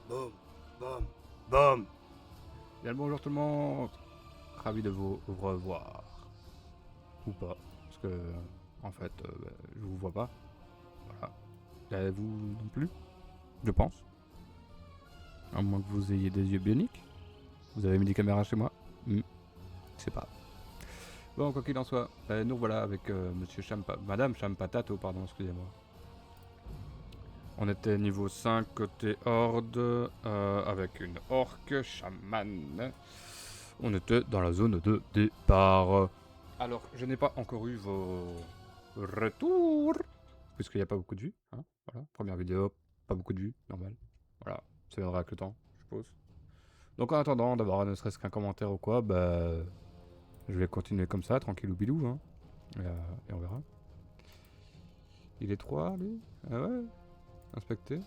Boum, boum, boum. Bien le bonjour tout le monde. Ravi de vous revoir. Ou pas. Parce que, en fait, je vous vois pas. Voilà. Vous non plus, je pense. À moins que vous ayez des yeux bioniques. Vous avez mis des caméras chez moi. Je sais pas. Bon, quoi qu'il en soit, nous voilà avec Monsieur Madame Champatato, pardon, excusez-moi. On était niveau 5 côté horde, avec une orque chamane. On était dans la zone de départ. Alors, je n'ai pas encore eu vos retours, puisqu'il n'y a pas beaucoup de vues. Hein, voilà, première vidéo, pas beaucoup de vues, normal. Voilà, ça viendra avec le temps, je suppose. Donc en attendant d'avoir ne serait-ce qu'un commentaire ou quoi, je vais continuer comme ça, tranquille ou bilou, hein, et on verra. Il est 3, lui. Ah ouais, inspecté.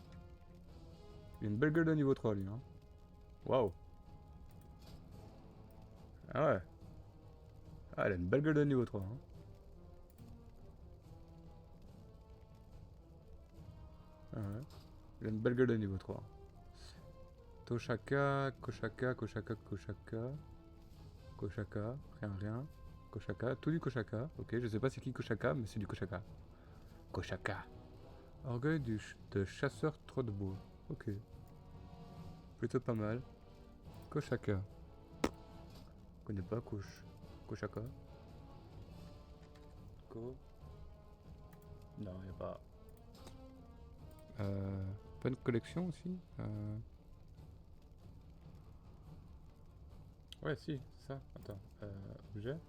Il a une belle gueule de niveau 3, lui. Hein. Waouh. Ah ouais. Ah, il a une belle gueule de niveau 3. Hein. Ah ouais. Il a une belle gueule de niveau 3. Toshaka, Koshaka, Koshaka, Koshaka. Koshaka, rien. Koshaka, tout du Koshaka. Ok, je sais pas c'est qui Koshaka, mais c'est du Koshaka. Koshaka. Orgueil de chasseur trop de bois. Ok. Plutôt pas mal. Koshaka. Je connais pas Koshaka. Ko. Non, y a pas. Pas une collection aussi Ouais, si, c'est ça. Attends. Objet.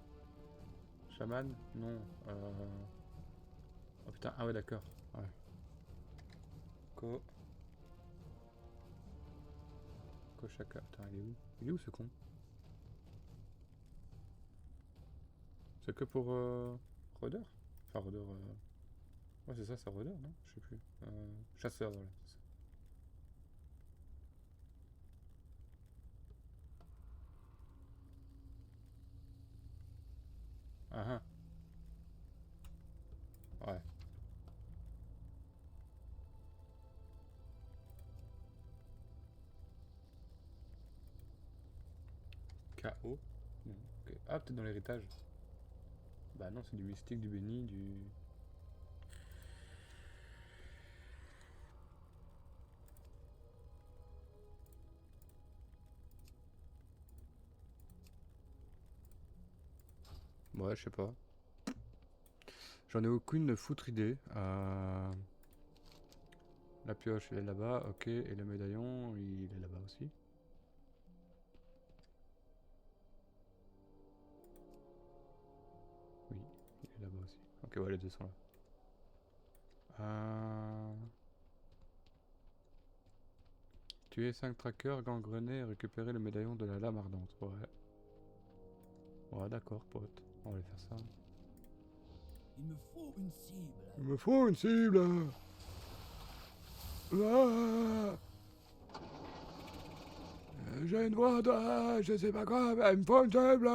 Chaman. Non. Oh putain, ah ouais, d'accord. Ouais. Ko. Koshaka. Attends, il est où? Il est où ce con? C'est que pour rôdeur. Enfin, rôdeur. Ouais, c'est ça, c'est rôdeur, non? Je sais plus. Chasseur, voilà, c'est ça. Ah ah. Ouais. KO. Non. Ok. Ah, peut-être dans l'héritage. Bah non, c'est du mystique, du béni, du. Ouais, je sais pas. J'en ai aucune foutre idée. La pioche, elle est là-bas, ok. Et le médaillon, il est là-bas aussi. Oui, il est là-bas aussi. Ok, ouais, les deux sont là. Tuer 5 trackers, gangrener et récupérer le médaillon de la lame ardente. Ouais. Ouais, d'accord, pote. On va aller faire ça. Il me faut une cible. Il me faut une cible. Ah, j'ai une voix de... Je sais pas quoi, mais il me faut une cible.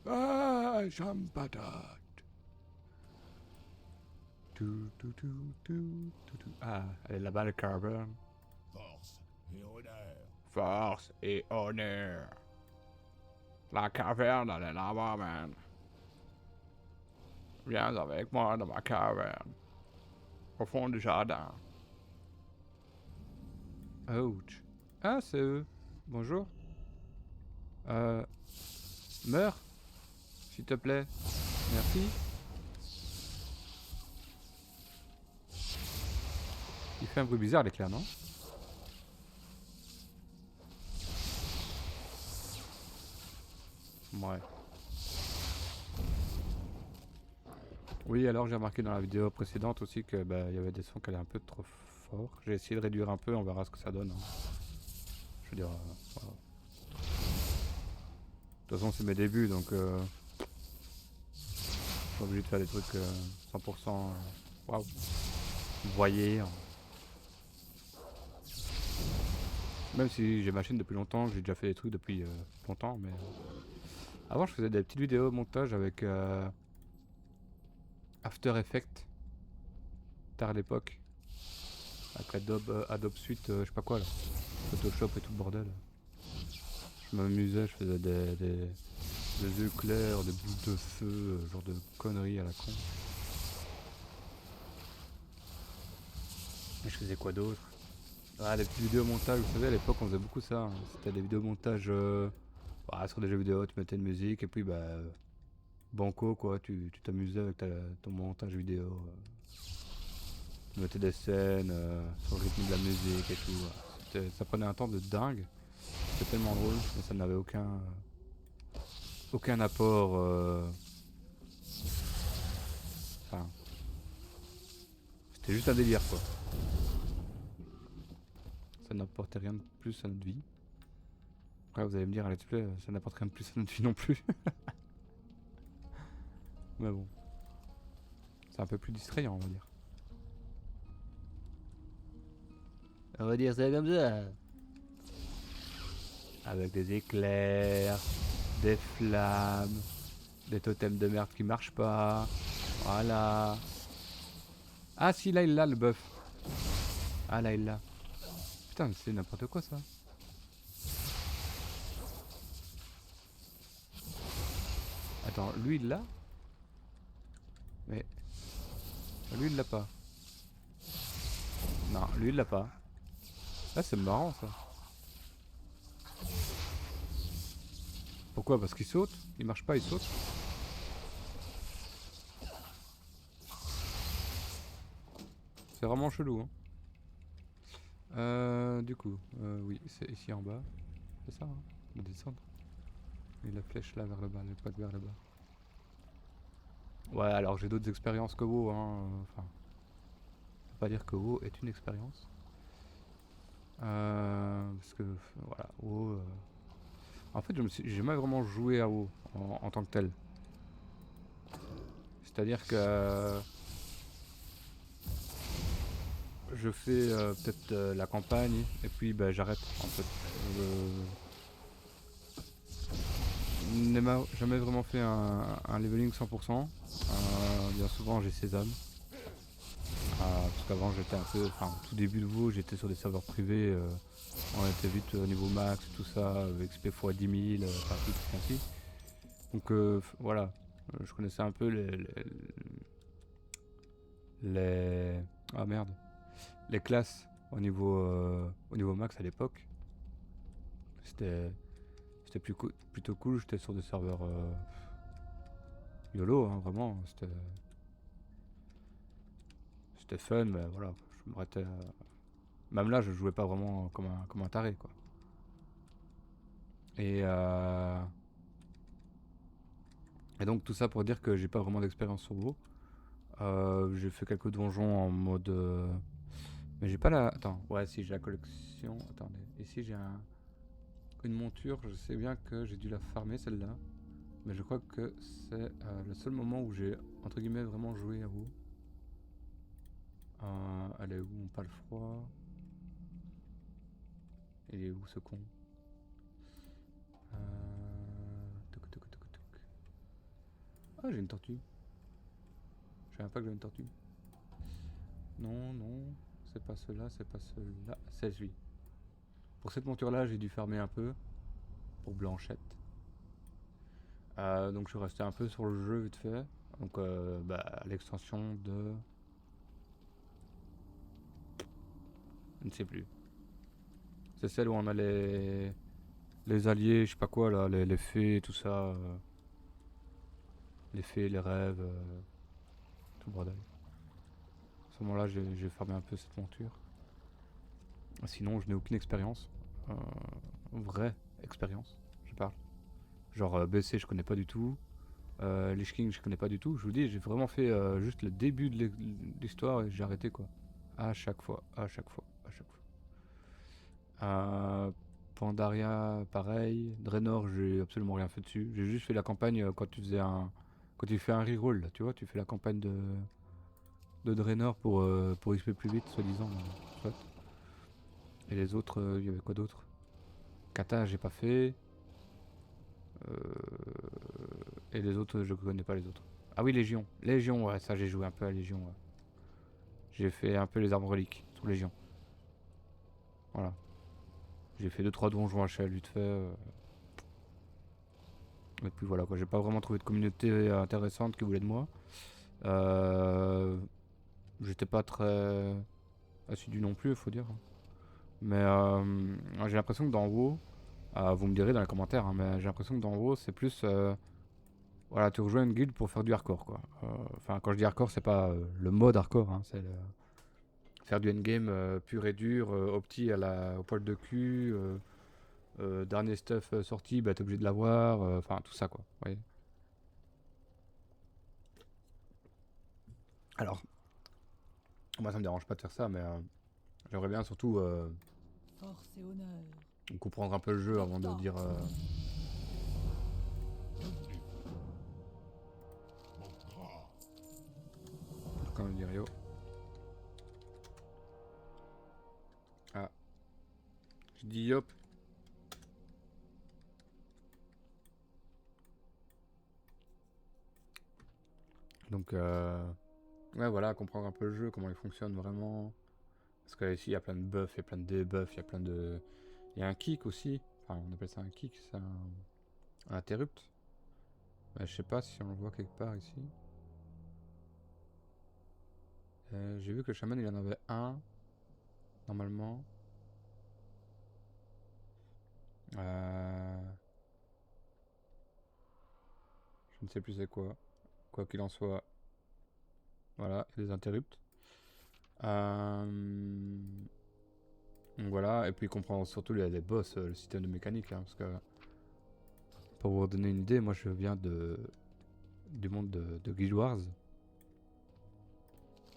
Ah, champatate. Ah, elle est là-bas, le carbone. Force et honneur. Force et honneur. La caverne, elle est là-bas, man. Viens avec moi dans ma caverne. Au fond du jardin. Ouch. Ah, c'est eux. Bonjour. Meurs, s'il te plaît. Merci. Il fait un bruit bizarre, l'éclair, non? Ouais. Oui, alors j'ai remarqué dans la vidéo précédente aussi que il y avait des sons qui allaient un peu trop fort. J'ai essayé de réduire un peu, on verra ce que ça donne. Hein. Je veux dire, voilà. De toute façon, c'est mes débuts, donc je suis obligé de faire des trucs 100% waouh, voyez. Même si j'ai ma chaîne depuis longtemps, j'ai déjà fait des trucs depuis longtemps, mais avant je faisais des petites vidéos montage avec After Effects, tard à l'époque. avec Adobe Suite, je sais pas quoi là. Photoshop et tout le bordel. Je m'amusais, je faisais des éclairs, des boules de feu, genre de conneries à la con. Et je faisais quoi d'autre? Ah, les petits vidéomontages, vous savez, à l'époque on faisait beaucoup ça. Hein. C'était des vidéomontages sur des jeux vidéo, tu mettais une musique et puis banco quoi, tu t'amusais avec ton montage vidéo. Tu mettais des scènes sur le rythme de la musique et tout. Ça prenait un temps de dingue. C'était tellement drôle, mais ça n'avait aucun apport. Enfin, c'était juste un délire quoi. Ça n'apportait rien de plus à notre vie. Après vous allez me dire à let's play, ça n'apporte rien de plus à notre vie non plus. Mais bon. C'est un peu plus distrayant on va dire. On va dire ça comme ça. Avec des éclairs, des flammes, des totems de merde qui marchent pas. Voilà. Ah si, là il l'a le bœuf. Ah là il l'a. Putain, c'est n'importe quoi ça. Attends, lui il l'a? Mais... lui il l'a pas. Non, lui il l'a pas. Ah c'est marrant ça. Pourquoi? Parce qu'il saute? Il marche pas, il saute? C'est vraiment chelou hein. Du coup, oui, c'est ici en bas. C'est ça, hein, on va descendre. Et la flèche là vers le bas, le pote vers le bas. Ouais, alors j'ai d'autres expériences que WoW, hein. Enfin, ça veut pas dire que WoW est une expérience. Parce que, voilà, WoW... En fait, j'ai jamais vraiment joué à WoW en tant que tel. C'est-à-dire que... je fais peut-être la campagne et puis j'arrête en fait. Jamais vraiment fait un leveling 100%. Bien souvent j'ai Sésame. Parce qu'avant j'étais un peu, enfin tout début de WoW j'étais sur des serveurs privés. On était vite au niveau max, tout ça, XP x 10 000, partout ainsi. Donc voilà, je connaissais un peu les... Ah merde. Les classes au niveau max à l'époque. C'était plutôt cool, j'étais sur des serveurs YOLO, hein, vraiment, c'était fun, mais voilà, je m'arrêtais. Même là, je jouais pas vraiment comme un taré, quoi. Et donc tout ça pour dire que j'ai pas vraiment d'expérience sur WoW. J'ai fait quelques donjons en mode... mais j'ai pas la... Attends, ouais, si j'ai la collection... Attendez, ici j'ai une monture, je sais bien que j'ai dû la farmer celle-là. Mais je crois que c'est le seul moment où j'ai, entre guillemets, vraiment joué à WoW. Elle est où mon palefroid? Il est où ce con? Ah, j'ai une tortue. Je savais pas que j'avais une tortue. Non, non, c'est pas cela, c'est pas celui-là, c'est celui. Pour cette monture-là, j'ai dû farmer un peu. Pour Blanchette. Donc je suis resté un peu sur le jeu vite fait. Donc l'extension de... Je ne sais plus. C'est celle où on a les alliés, je sais pas quoi là, les fées, tout ça. Les fées, les rêves, tout le bordel. À ce moment-là, j'ai farmé un peu cette monture. Sinon, je n'ai aucune expérience. Vraie expérience, je parle. Genre BC, je connais pas du tout. Lich King, je connais pas du tout. Je vous dis, j'ai vraiment fait juste le début de l'histoire et j'ai arrêté quoi. À chaque fois, à chaque fois, à chaque fois. Pandaria, pareil. Draenor, j'ai absolument rien fait dessus. J'ai juste fait la campagne quand tu faisais quand tu fais un reroll, là, tu vois, tu fais la campagne de Draenor pour XP plus vite, soi-disant. Soit. Et les autres, il y avait quoi d'autre? Kata, j'ai pas fait. Et les autres, je connais pas les autres. Ah oui, Légion. Légion, ouais, ça j'ai joué un peu à Légion. Ouais. J'ai fait un peu les armes reliques sur Légion. Voilà. J'ai fait 2-3 donjons à HL vite fait. Et puis voilà quoi, j'ai pas vraiment trouvé de communauté intéressante qui voulait de moi. J'étais pas très assidu non plus, il faut dire. Mais j'ai l'impression que dans WoW, vous me direz dans les commentaires, hein, mais j'ai l'impression que dans WoW c'est plus... voilà, tu rejoins une guilde pour faire du hardcore quoi. Enfin, quand je dis hardcore, c'est pas le mode hardcore, hein, c'est faire du endgame pur et dur, opti au poil de cul, dernier stuff sorti, bah t'es obligé de l'avoir, enfin tout ça quoi. Vous voyez. Alors, moi ça me dérange pas de faire ça, mais j'aimerais bien surtout Force et honneur. comprendre un peu le jeu avant de dire... Mon corps. Quand même dire yo. Ah. Je dis yop. Donc ouais voilà, comprendre un peu le jeu, comment il fonctionne vraiment. Parce que ici il y a plein de buffs, il y a plein de debuffs, il y a plein de... Il y a un kick aussi. Enfin on appelle ça un kick, c'est un interrupt. Mais je sais pas si on le voit quelque part ici. J'ai vu que le chaman il en avait un. Normalement. Je ne sais plus c'est quoi. Quoi qu'il en soit. Voilà, il y a des interrupts. Donc voilà, et puis comprendre surtout les boss, le système de mécanique, hein, parce que pour vous donner une idée, moi je viens du monde de Guild Wars.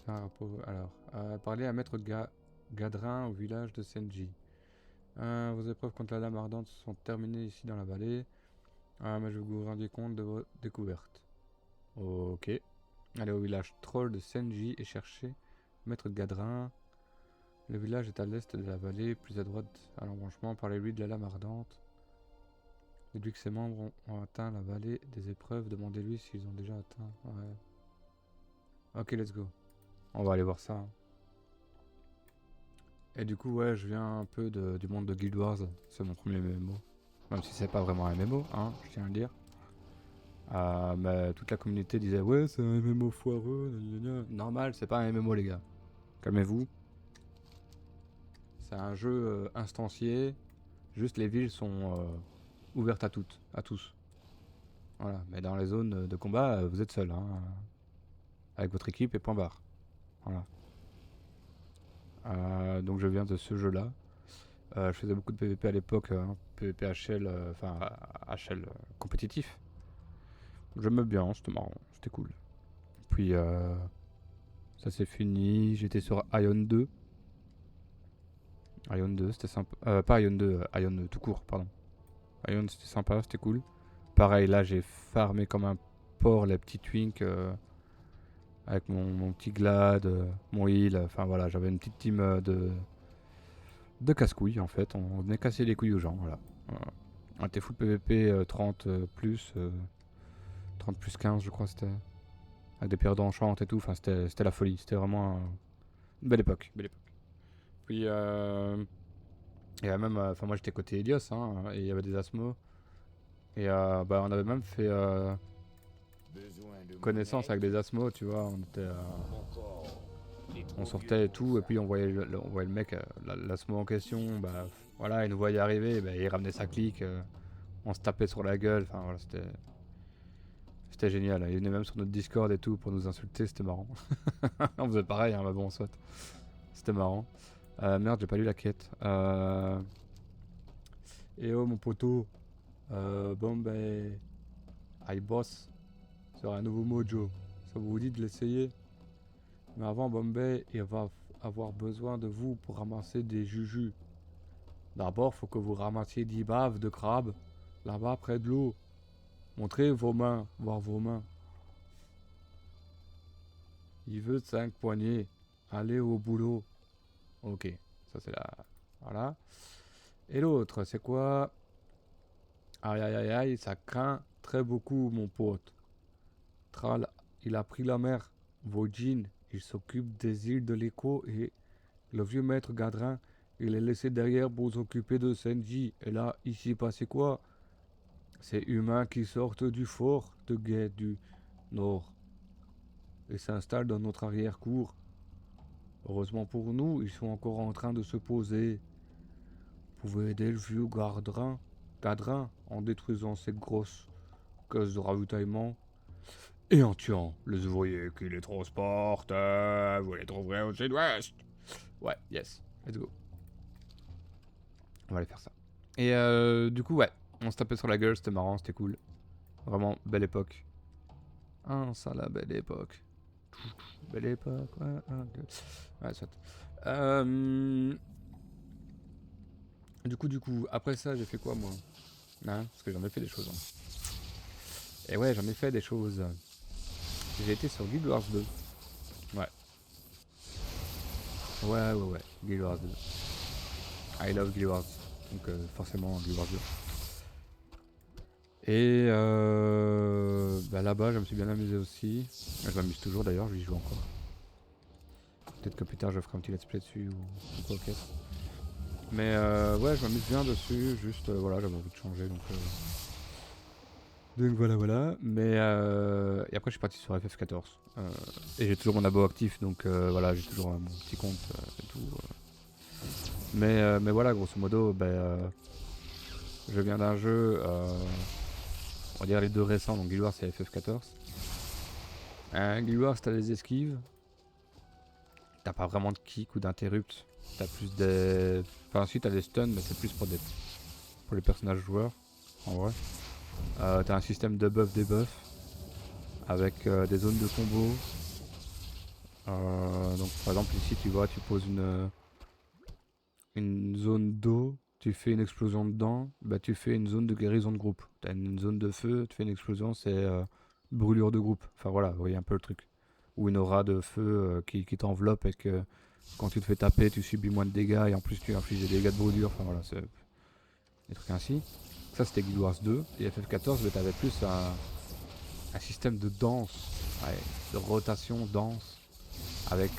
Alors, parler à Maître Gadrin au village de Senji. Vos épreuves contre la lame ardente sont terminées ici dans la vallée. Mais je vous rendez compte de vos découvertes. Ok. Allez au village troll de Senji et cherchez Maître Gadrin. Le village est à l'est de la vallée, plus à droite à l'embranchement. Parlez-lui de la lame ardente. Depuis que ses membres ont atteint la vallée des épreuves, demandez-lui s'ils ont déjà atteint. Ouais. Ok, let's go. On va aller voir ça. Et du coup, ouais, je viens un peu du monde de Guild Wars. C'est mon premier MMO. Même si c'est pas vraiment un MMO, hein, je tiens à le dire. Mais toute la communauté disait ouais, c'est un MMO foireux. Normal, c'est pas un MMO, les gars. Calmez-vous. C'est un jeu instancié. Juste les villes sont ouvertes à toutes, à tous. Voilà, mais dans les zones de combat, vous êtes seul, hein, avec votre équipe et point barre. Voilà. Donc je viens de ce jeu-là. Je faisais beaucoup de PvP à l'époque, hein, PvP HL, enfin HL compétitif. J'aimais bien, c'était marrant, c'était cool. Puis ça s'est fini, j'étais sur Ion 2. Ion 2, c'était sympa. Pas Ion 2, Ion tout court, pardon. Ion c'était sympa, c'était cool. Pareil, là j'ai farmé comme un porc les petits twinks avec mon petit glad, mon heal. Enfin voilà, j'avais une petite team de casse-couilles en fait. On venait casser les couilles aux gens, voilà. On était full PVP 30 plus 30 plus 15 je crois c'était. Avec des pierres d'enchant et tout, enfin c'était la folie. C'était vraiment une belle époque, belle époque. Puis il y avait même, enfin moi j'étais côté Helios, hein, et il y avait des asmos. Et bah on avait même fait Besoin de connaissance avec des asmos, tu vois. On était, on sortait et tout, et puis on voyait le mec, l'asmo en question, bah voilà, il nous voyait arriver, bah, il ramenait sa clique, on se tapait sur la gueule, enfin voilà, c'était génial. Il venait même sur notre Discord et tout pour nous insulter, c'était marrant. On faisait pareil, hein, mais bon, soit. C'était marrant. Merde, j'ai pas lu la quête. Et oh mon poteau, bon ben, iBoss sera un nouveau mojo. Ça vous dit de l'essayer? Mais avant Bombay, il va avoir besoin de vous pour ramasser des jujus. D'abord, faut que vous ramassiez 10 baves de crabe là-bas près de l'eau. Montrez vos mains, voir vos mains. Il veut 5 poignées. Allez au boulot. Ok, ça c'est la... Voilà. Et l'autre, c'est quoi? Aïe aïe aïe aïe, ça craint très beaucoup mon pote. Tral, il a pris la mer. Vos jeans, il s'occupe des îles de l'écho et le vieux maître Gadrin, Il est laissé derrière pour s'occuper de Senji. Et là, ici, passé quoi? Ces humains qui sortent du fort de guet du nord et s'installent dans notre arrière-cour. Heureusement pour nous, ils sont encore en train de se poser. Vous pouvez aider le vieux cadrin en détruisant ces grosses caisses de ravitaillement et en tuant les ouvriers qui les transportent. Vous les trouverez au sud-ouest. Ouais, yes, let's go. On va aller faire ça. Et du coup, ouais, on se tapait sur la gueule, c'était marrant, c'était cool. Vraiment, belle époque. Ah, ça la belle époque. Belle époque, ouais, ouais, soit. Du coup, après ça, j'ai fait quoi, moi? Hein, parce que j'en ai fait des choses. Hein. Et ouais, j'en ai fait des choses. J'ai été sur Guild Wars 2. Ouais. Ouais. Guild Wars 2. I love Guild Wars. Donc forcément Guild Wars 2. Et bah là-bas, je me suis bien amusé aussi. Je m'amuse toujours d'ailleurs, j'y joue encore. Peut-être que plus tard, je ferai un petit let's play dessus ou quoi, ok. Mais ouais, je m'amuse bien dessus. Juste, voilà, j'avais envie de changer. Donc voilà. Mais et après, je suis parti sur FF14. Et j'ai toujours mon abo actif. Donc voilà, j'ai toujours mon petit compte et tout. Mais voilà, grosso modo, je viens d'un jeu, on va dire les deux récents, donc Guild Wars et FF14. Guild Wars, t'as des esquives, t'as pas vraiment de kick ou d'interrupt, t'as plus des... Enfin si, t'as des stuns, mais c'est plus pour les personnages joueurs, en vrai. T'as un système de buff debuff, avec des zones de combo. Donc par exemple ici, tu vois, tu poses une zone d'eau, tu fais une explosion dedans, bah tu fais une zone de guérison de groupe. T'as une zone de feu, tu fais une explosion, c'est brûlure de groupe. Enfin voilà, vous voyez un peu le truc. Ou une aura de feu qui t'enveloppe et que quand tu te fais taper, tu subis moins de dégâts et en plus tu infliges des dégâts de brûlure. Enfin voilà, c'est des trucs ainsi. Ça c'était Guild Wars 2 et FF14, mais t'avais plus un système de danse, ouais, de rotation, danse, avec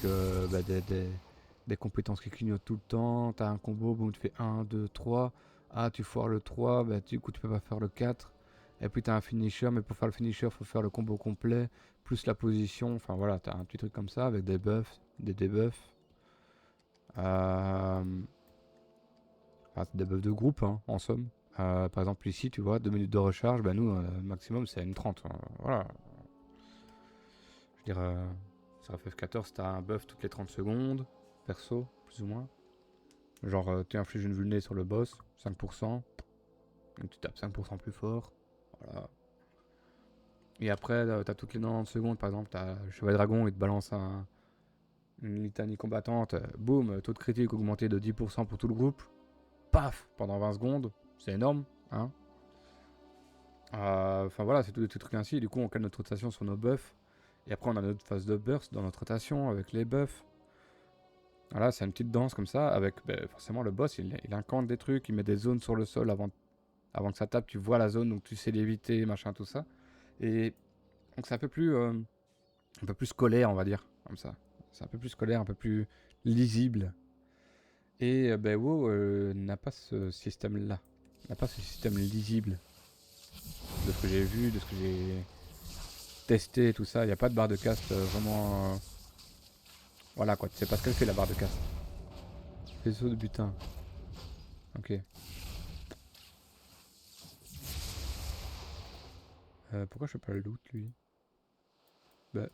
des compétences qui clignotent tout le temps. T'as un combo, boum, tu fais 1, 2, 3. Ah, tu foires le 3, bah, du coup, tu peux pas faire le 4. Et puis, t'as un finisher, mais pour faire le finisher, faut faire le combo complet, plus la position. Enfin, voilà, t'as un petit truc comme ça avec des buffs, des debuffs. Enfin, c'est des buffs de groupe, hein, en somme. Par exemple, ici, tu vois, 2 minutes de recharge, bah, nous, maximum, c'est une 30. Voilà. Je veux dire, sur FF14, t'as un buff toutes les 30 secondes, perso, plus ou moins. Genre, tu infliges une vulnée sur le boss, 5%. Donc tu tapes 5% plus fort. Voilà. Et après, t'as toutes les 90 secondes, par exemple, t'as le Chevalier Dragon, il te balance une litanie combattante. Boum, taux de critique augmenté de 10% pour tout le groupe. Paf, pendant 20 secondes. C'est énorme, hein. Enfin voilà, c'est tous des trucs ainsi. Du coup, on cale notre rotation sur nos buffs. Et après, on a notre phase de burst dans notre rotation avec les buffs. Voilà, c'est une petite danse comme ça, avec forcément le boss, il incante des trucs, il met des zones sur le sol avant que ça tape, tu vois la zone, donc tu sais l'éviter, machin, tout ça. Et donc c'est un peu plus scolaire, on va dire, comme ça. C'est un peu plus scolaire, un peu plus lisible. Et WoW n'a pas ce système-là, n'a pas ce système lisible. De ce que j'ai vu, de ce que j'ai testé, tout ça, il n'y a pas de barre de cast vraiment... Voilà quoi, tu sais pas ce qu'elle fait la barre de cast. Vaisseau de butin. Ok. Pourquoi je fais pas le loot lui? Bah.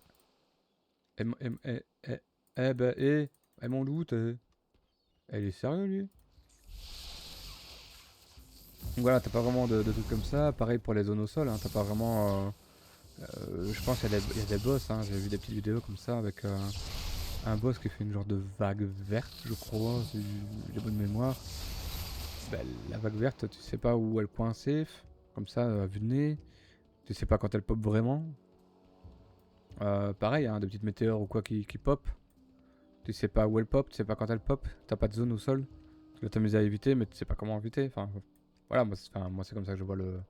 Mon loot. Elle est sérieux lui? Donc voilà, t'as pas vraiment de trucs comme ça. Pareil pour les zones au sol, hein, t'as pas vraiment. Je pense qu'il y a des boss, hein, j'ai vu des petites vidéos comme ça avec un boss qui fait une genre de vague verte, je crois, si j'ai bonne mémoire. Bah, la vague verte, tu sais pas où elle coincée, comme ça, à vue de nez. Tu sais pas quand elle pop vraiment. Pareil, hein, des petites météores ou quoi qui pop. Tu sais pas où elle pop, tu sais pas quand elle pop. T'as pas de zone au sol. Tu dois t'amuser à éviter, mais tu sais pas comment éviter. Enfin, voilà, moi c'est comme ça que je vois le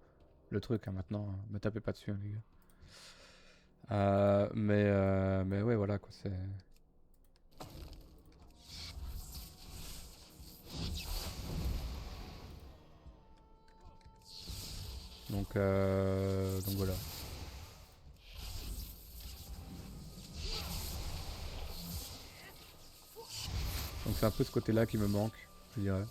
truc hein, maintenant. Me tapez pas dessus, hein, les gars. Mais ouais, voilà quoi, c'est. Donc voilà. Donc c'est un peu ce côté-là qui me manque, je dirais.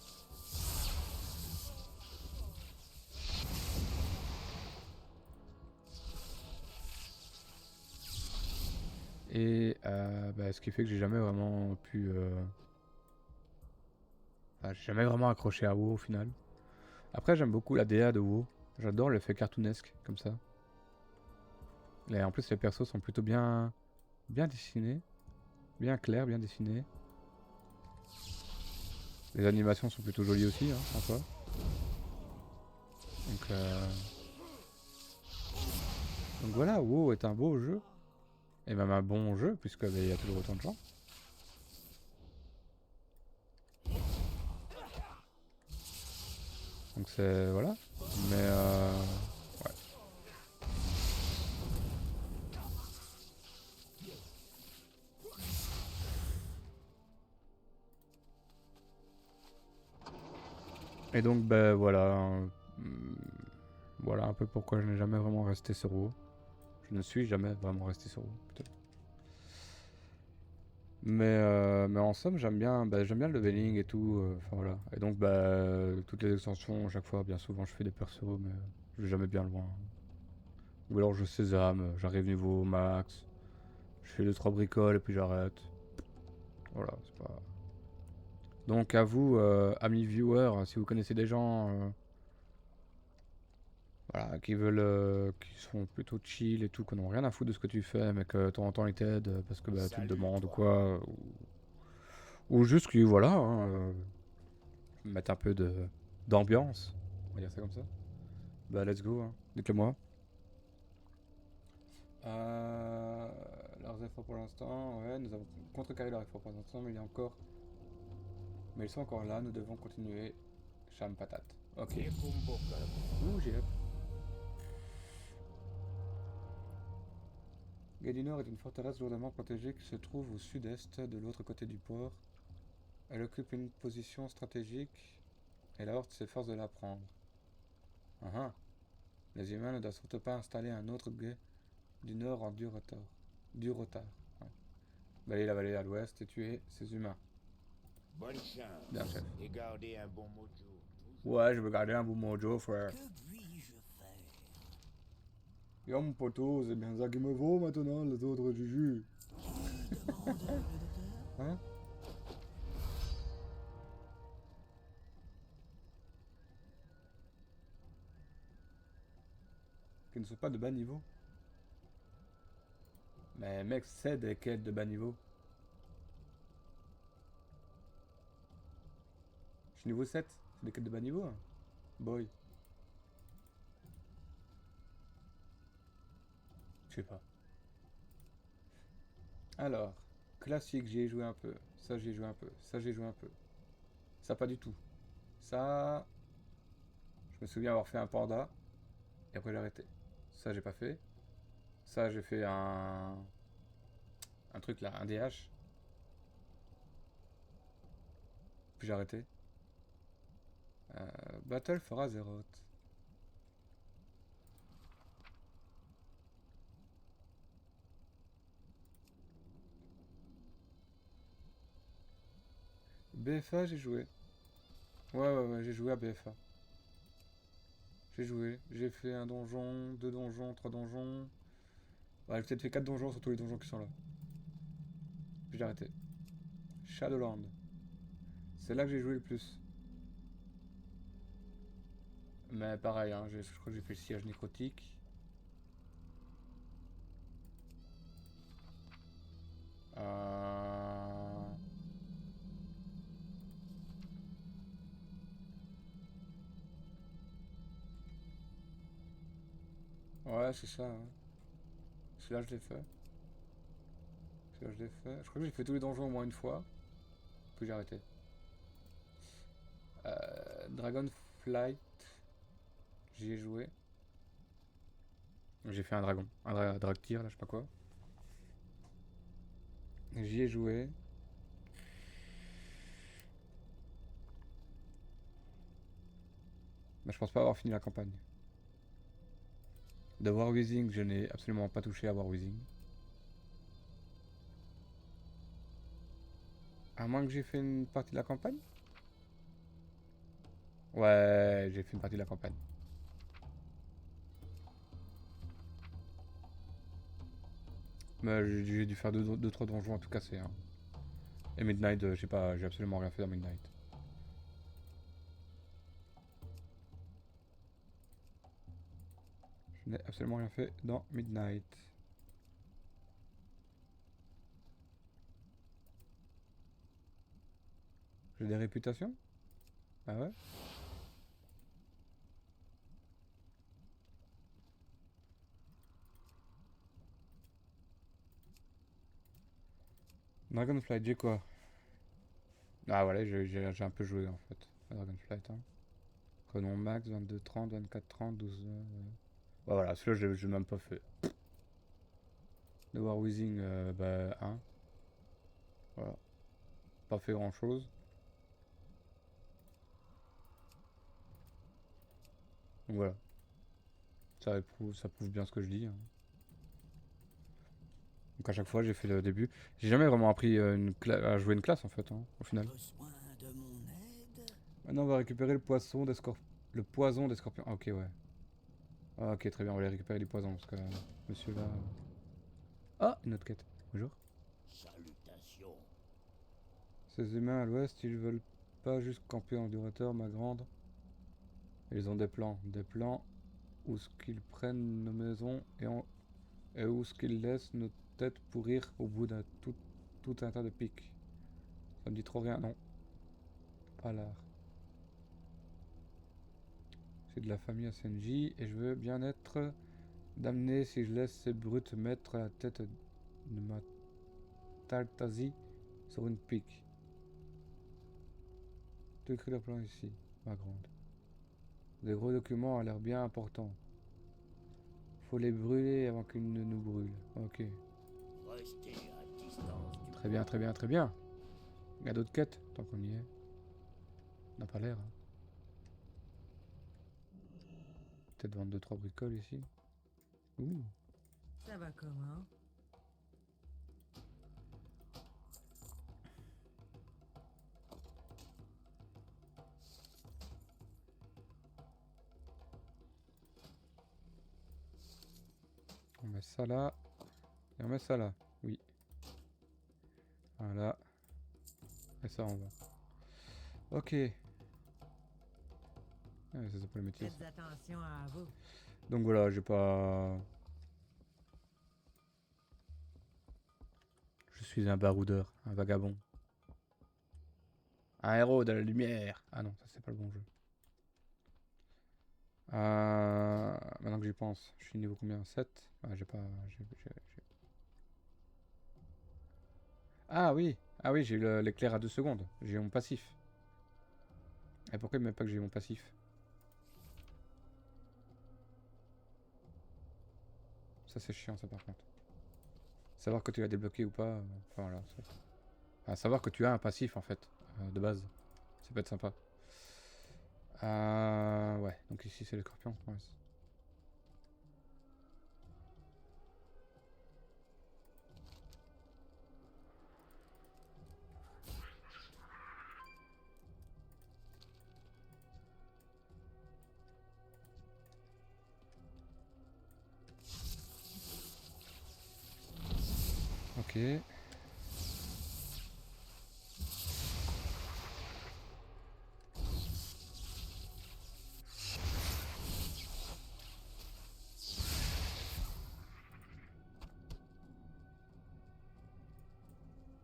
Et bah, ce qui fait que j'ai jamais vraiment pu... Enfin, j'ai jamais vraiment accroché à WoW au final. Après j'aime beaucoup la DA de WoW. J'adore l'effet cartoonesque comme ça. Et en plus les persos sont plutôt bien dessinés. Bien clairs, bien dessinés. Les animations sont plutôt jolies aussi, hein, en soi. Donc voilà, WoW est un beau jeu. Et même un bon jeu, puisque bah, il y a toujours autant de gens. Donc c'est... Voilà. Mais ouais. Et donc ben voilà. Voilà un peu pourquoi je n'ai jamais vraiment resté sur WoW. Je ne suis jamais vraiment resté sur WoW, plutôt. Mais en somme, j'aime bien le leveling et tout. Enfin voilà. Et donc, toutes les extensions, à chaque fois, bien souvent, je fais des persos, mais je vais jamais bien loin. Ou alors je sésame, j'arrive niveau max, je fais 2-3 bricoles et puis j'arrête. Voilà, c'est pas. Donc à vous, amis viewers, si vous connaissez des gens voilà, qui veulent, qui sont plutôt chill et tout, qui n'ont rien à foutre de ce que tu fais, mais que de temps en temps ils t'aident parce que bah, tu te demandes ou quoi, ou juste qui, voilà, hein, mettre un peu d'ambiance, on va dire ça comme ça. Bah let's go, hein. Dites-le-moi. Leurs efforts pour l'instant, ouais, nous avons contrecarré leurs efforts pour l'instant, mais ils sont encore là, nous devons continuer. Cham patate. Ok. Ouh, j'ai hâte. Galinor est une forteresse lourdement protégée qui se trouve au sud-est, de l'autre côté du port. Elle occupe une position stratégique et la Horde s'efforce de la prendre. Les humains ne doivent surtout pas installer un autre guet du nord en dur retard. Ouais. Balayer la vallée à l'ouest et tuer ces humains. Bonne chance. Bien, chef. Et gardez un bon mojo. Ouais, je veux garder un bon mojo, frère. Que puis-je faire? Yo, mon poteau, c'est bien ça qu'il me vaut maintenant, les autres jujus. Qui demande le docteur? Hein? Qui ne sont pas de bas niveau. Mais mec, c'est des quêtes de bas niveau. Je suis niveau 7, c'est des quêtes de bas niveau, hein. Boy. Je sais pas. Alors, classique, j'y ai joué un peu. Ça, j'y ai joué un peu. Ça, j'ai joué un peu. Ça, pas du tout. Ça, je me souviens avoir fait un panda. Et après, j'ai arrêté. Ça, j'ai pas fait. Ça, j'ai fait un truc là, un DH. Puis j'ai arrêté. Battle for Azeroth. BFA, j'ai joué. Ouais, j'ai joué à BFA. J'ai joué. J'ai fait un donjon, 2 donjons, 3 donjons. Ouais, j'ai peut-être fait 4 donjons sur tous les donjons qui sont là. Puis j'ai arrêté. Shadowland. C'est là que j'ai joué le plus. Mais pareil, hein, je crois que j'ai fait le siège nécrotique. Euh... Ouais, c'est ça. Ouais. Celui-là, je l'ai fait. Celui-là, je l'ai fait. Je crois que j'ai fait tous les donjons au moins une fois. Puis j'ai arrêté. Dragonflight. J'y ai joué. J'ai fait un dragon. Un drag tier, là, je sais pas quoi. J'y ai joué. Mais je pense pas avoir fini la campagne. De War Wheezing, je n'ai absolument pas touché à War Wheezing. À moins que j'ai fait une partie de la campagne. Ouais, j'ai fait une partie de la campagne. Mais j'ai dû faire 2-3 donjons à tout casser. Hein. Et Midnight, j'ai absolument rien fait dans Midnight. Je n'ai absolument rien fait dans Midnight. J'ai des réputations? Ah ouais? Dragonflight, j'ai quoi? Ah voilà, j'ai un peu joué en fait. À Dragonflight. Hein. Renom max, 22, 30, 24, 30, 12. Bah voilà, celui-là, j'ai même pas fait. The War Wheezing, bah 1. Voilà. Pas fait grand chose. Donc voilà. Ça prouve bien ce que je dis. Hein. Donc à chaque fois, j'ai fait le début. J'ai jamais vraiment appris à jouer une classe en fait, hein, au final. Besoin de mon aide? Maintenant, on va récupérer le poisson des le poison des scorpions. Ah, ok, ouais. Ah, ok, très bien, on va aller récupérer les poisons parce que monsieur là. Ah, une autre quête. Bonjour. Salutations. Ces humains à l'ouest, ils veulent pas juste camper en durateur, ma grande. Ils ont des plans. Des plans où ce qu'ils prennent nos maisons et où ce qu'ils laissent nos têtes pourrir au bout d'un tout un tas de pics. Ça me dit trop rien, non. Pas l'art. C'est de la famille SNJ et je veux bien être damné si je laisse ces brutes mettre la tête de ma Tartasie sur une pique. Tu écris le plan ici, ma grande. Des gros documents ont l'air bien importants. Faut les brûler avant qu'ils ne nous brûlent. Ok. Restez à distance du Très bien, très bien, très bien. Il y a d'autres quêtes, tant qu'on y est. On n'a pas l'air. Hein. Peut-être vendre 2-3 bricoles ici. Ouh. Ça va comment? On met ça là. Et on met ça là. Oui. Voilà. Et ça on va. Ok. Ah, ça c'est pour le métier. Faites attention à vous. Donc voilà, j'ai pas... Je suis un baroudeur, un vagabond. Un héros de la lumière. Ah non, ça c'est pas le bon jeu. Maintenant que j'y pense, je suis niveau combien? 7. Ah, j'ai pas... Ah oui, ah oui, j'ai eu l'éclair à 2 secondes. J'ai mon passif. Et pourquoi il me met pas que j'ai mon passif? Ça c'est chiant ça par contre. Savoir que tu l'as débloqué ou pas. Enfin voilà. Enfin, savoir que tu as un passif en fait, de base. Ça peut être sympa. Ouais, donc ici c'est le scorpion. Ouais. Ok.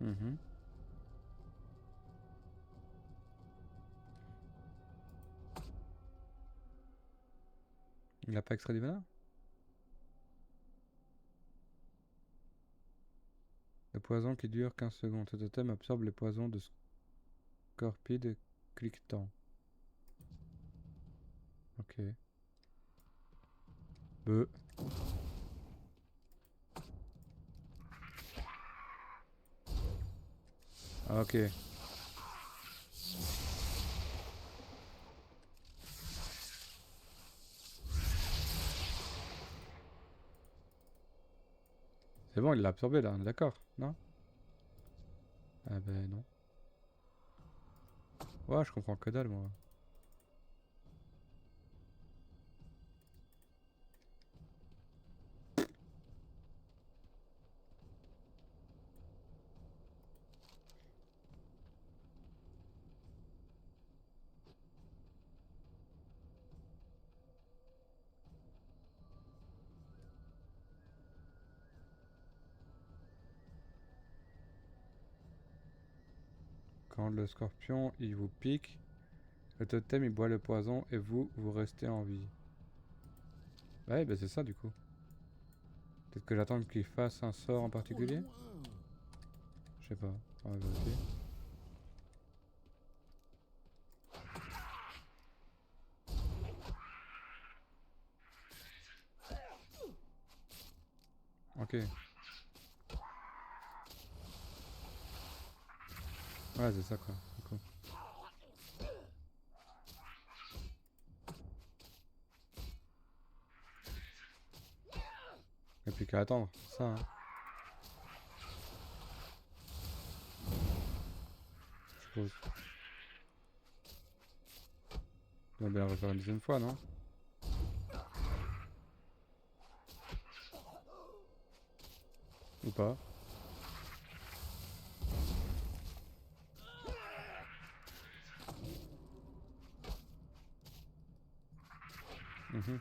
Mhm. Il a pas extrait du venin? Le poison qui dure 15 secondes. Ce totem absorbe les poisons de scorpide et cliquetant. Ok. Beuh. Ah, ok. C'est bon, il l'a absorbé là, on est d'accord, non? Ah ben non. Ouais, je comprends que dalle moi. Quand le scorpion il vous pique, le totem il boit le poison et vous restez en vie. Ouais, ben c'est ça du coup. Peut-être que j'attends qu'il fasse un sort en particulier? Je sais pas, on va vérifier. Ok. Ouais, c'est ça quoi. Du coup. Et puis qu'à attendre, c'est ça. Hein. Je suppose. On va bien le refaire une deuxième fois, non? Ou pas? Mhm.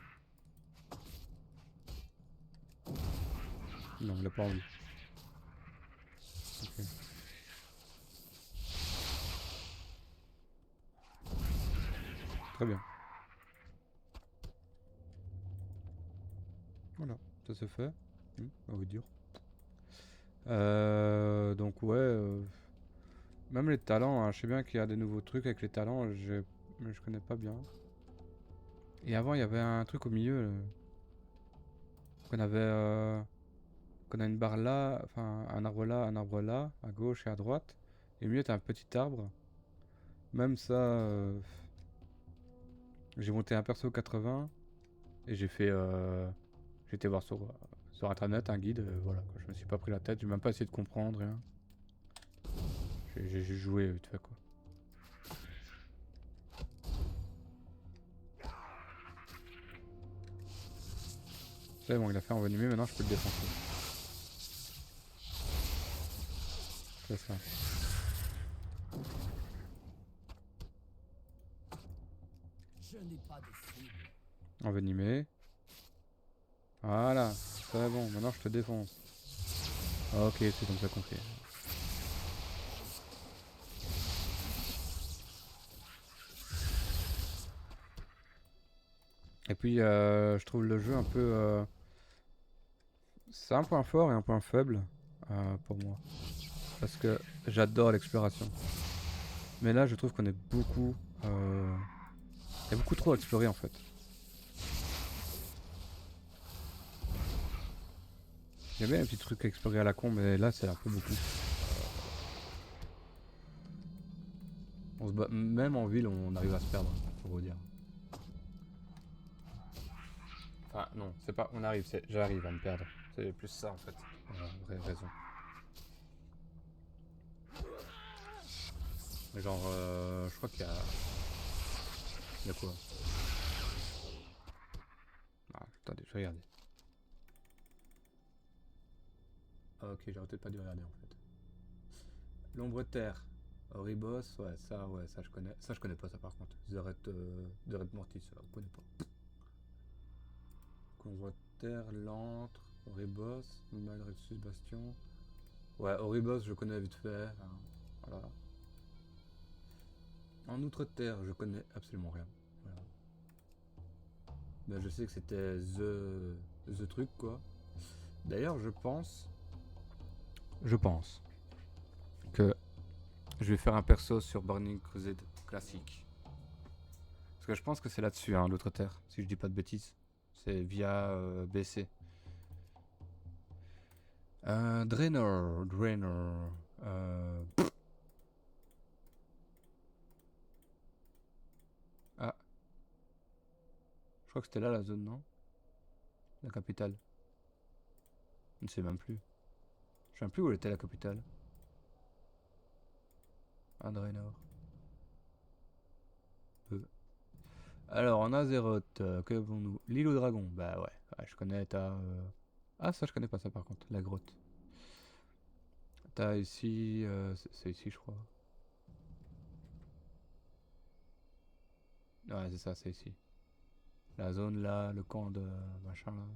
Non, il a pas envie. Ok. Très bien. Voilà, ça c'est fait. On va dire. Donc ouais, même les talents, hein, je sais bien qu'il y a des nouveaux trucs avec les talents, mais je connais pas bien. Et avant, il y avait un truc au milieu, qu'on avait, qu'on a une barre là, enfin un arbre là, à gauche et à droite. Et au milieu, t'as un petit arbre. Même ça, j'ai monté un perso 80 et j'ai été voir sur internet un guide, voilà, quoi. Je me suis pas pris la tête, j'ai même pas essayé de comprendre, rien. J'ai joué vite fait quoi. C'est bon, il a fait envenimer, maintenant je peux le défoncer. C'est ça. Je n'ai pas de cible. Envenimé. Voilà, c'est bon, maintenant je te défonce. Ok, c'est comme ça qu'on fait. Et puis je trouve le jeu un peu... c'est un point fort et un point faible pour moi. Parce que j'adore l'exploration. Mais là je trouve qu'on est beaucoup... il y a beaucoup trop à explorer en fait. Il y a bien un petit truc à explorer à la con, mais là c'est un peu beaucoup. On se bat, même en ville on arrive à se perdre, faut vous dire. Enfin non, c'est pas on arrive, c'est j'arrive à me perdre. C'est plus ça en fait, vraie raison. Mais genre, je crois qu'il y a... Il y a quoi? Ah, attendez, je vais regarder. Ah, ok, j'aurais peut-être pas dû regarder en fait. L'ombre de terre. Oribos, ouais, ça je connais. Ça je connais pas ça par contre. The Red Mortis, ça je connais pas. L'ombre de terre, l'antre, Oribos, Malrexus Bastion. Ouais, Oribos je connais vite fait. Hein, voilà. En outre-terre, je connais absolument rien. Voilà. Mais je sais que c'était The truc quoi. D'ailleurs, je pense que je vais faire un perso sur Burning Crusade classique. Parce que je pense que c'est là-dessus, hein, l'autre terre, si je dis pas de bêtises. C'est via BC. Draenor. Ah, je crois que c'était là la zone, non? La capitale. Je ne sais même plus. sais plus où était la capitale. Ah, Draenor. Alors, en Azeroth, que avons-nous? L'île aux dragons. Bah ouais, je connais, t'as... Ah, ça, je connais pas ça par contre, la grotte. T'as ici... c'est ici, je crois. Ouais, c'est ça, c'est ici. La zone là, le camp de machin là.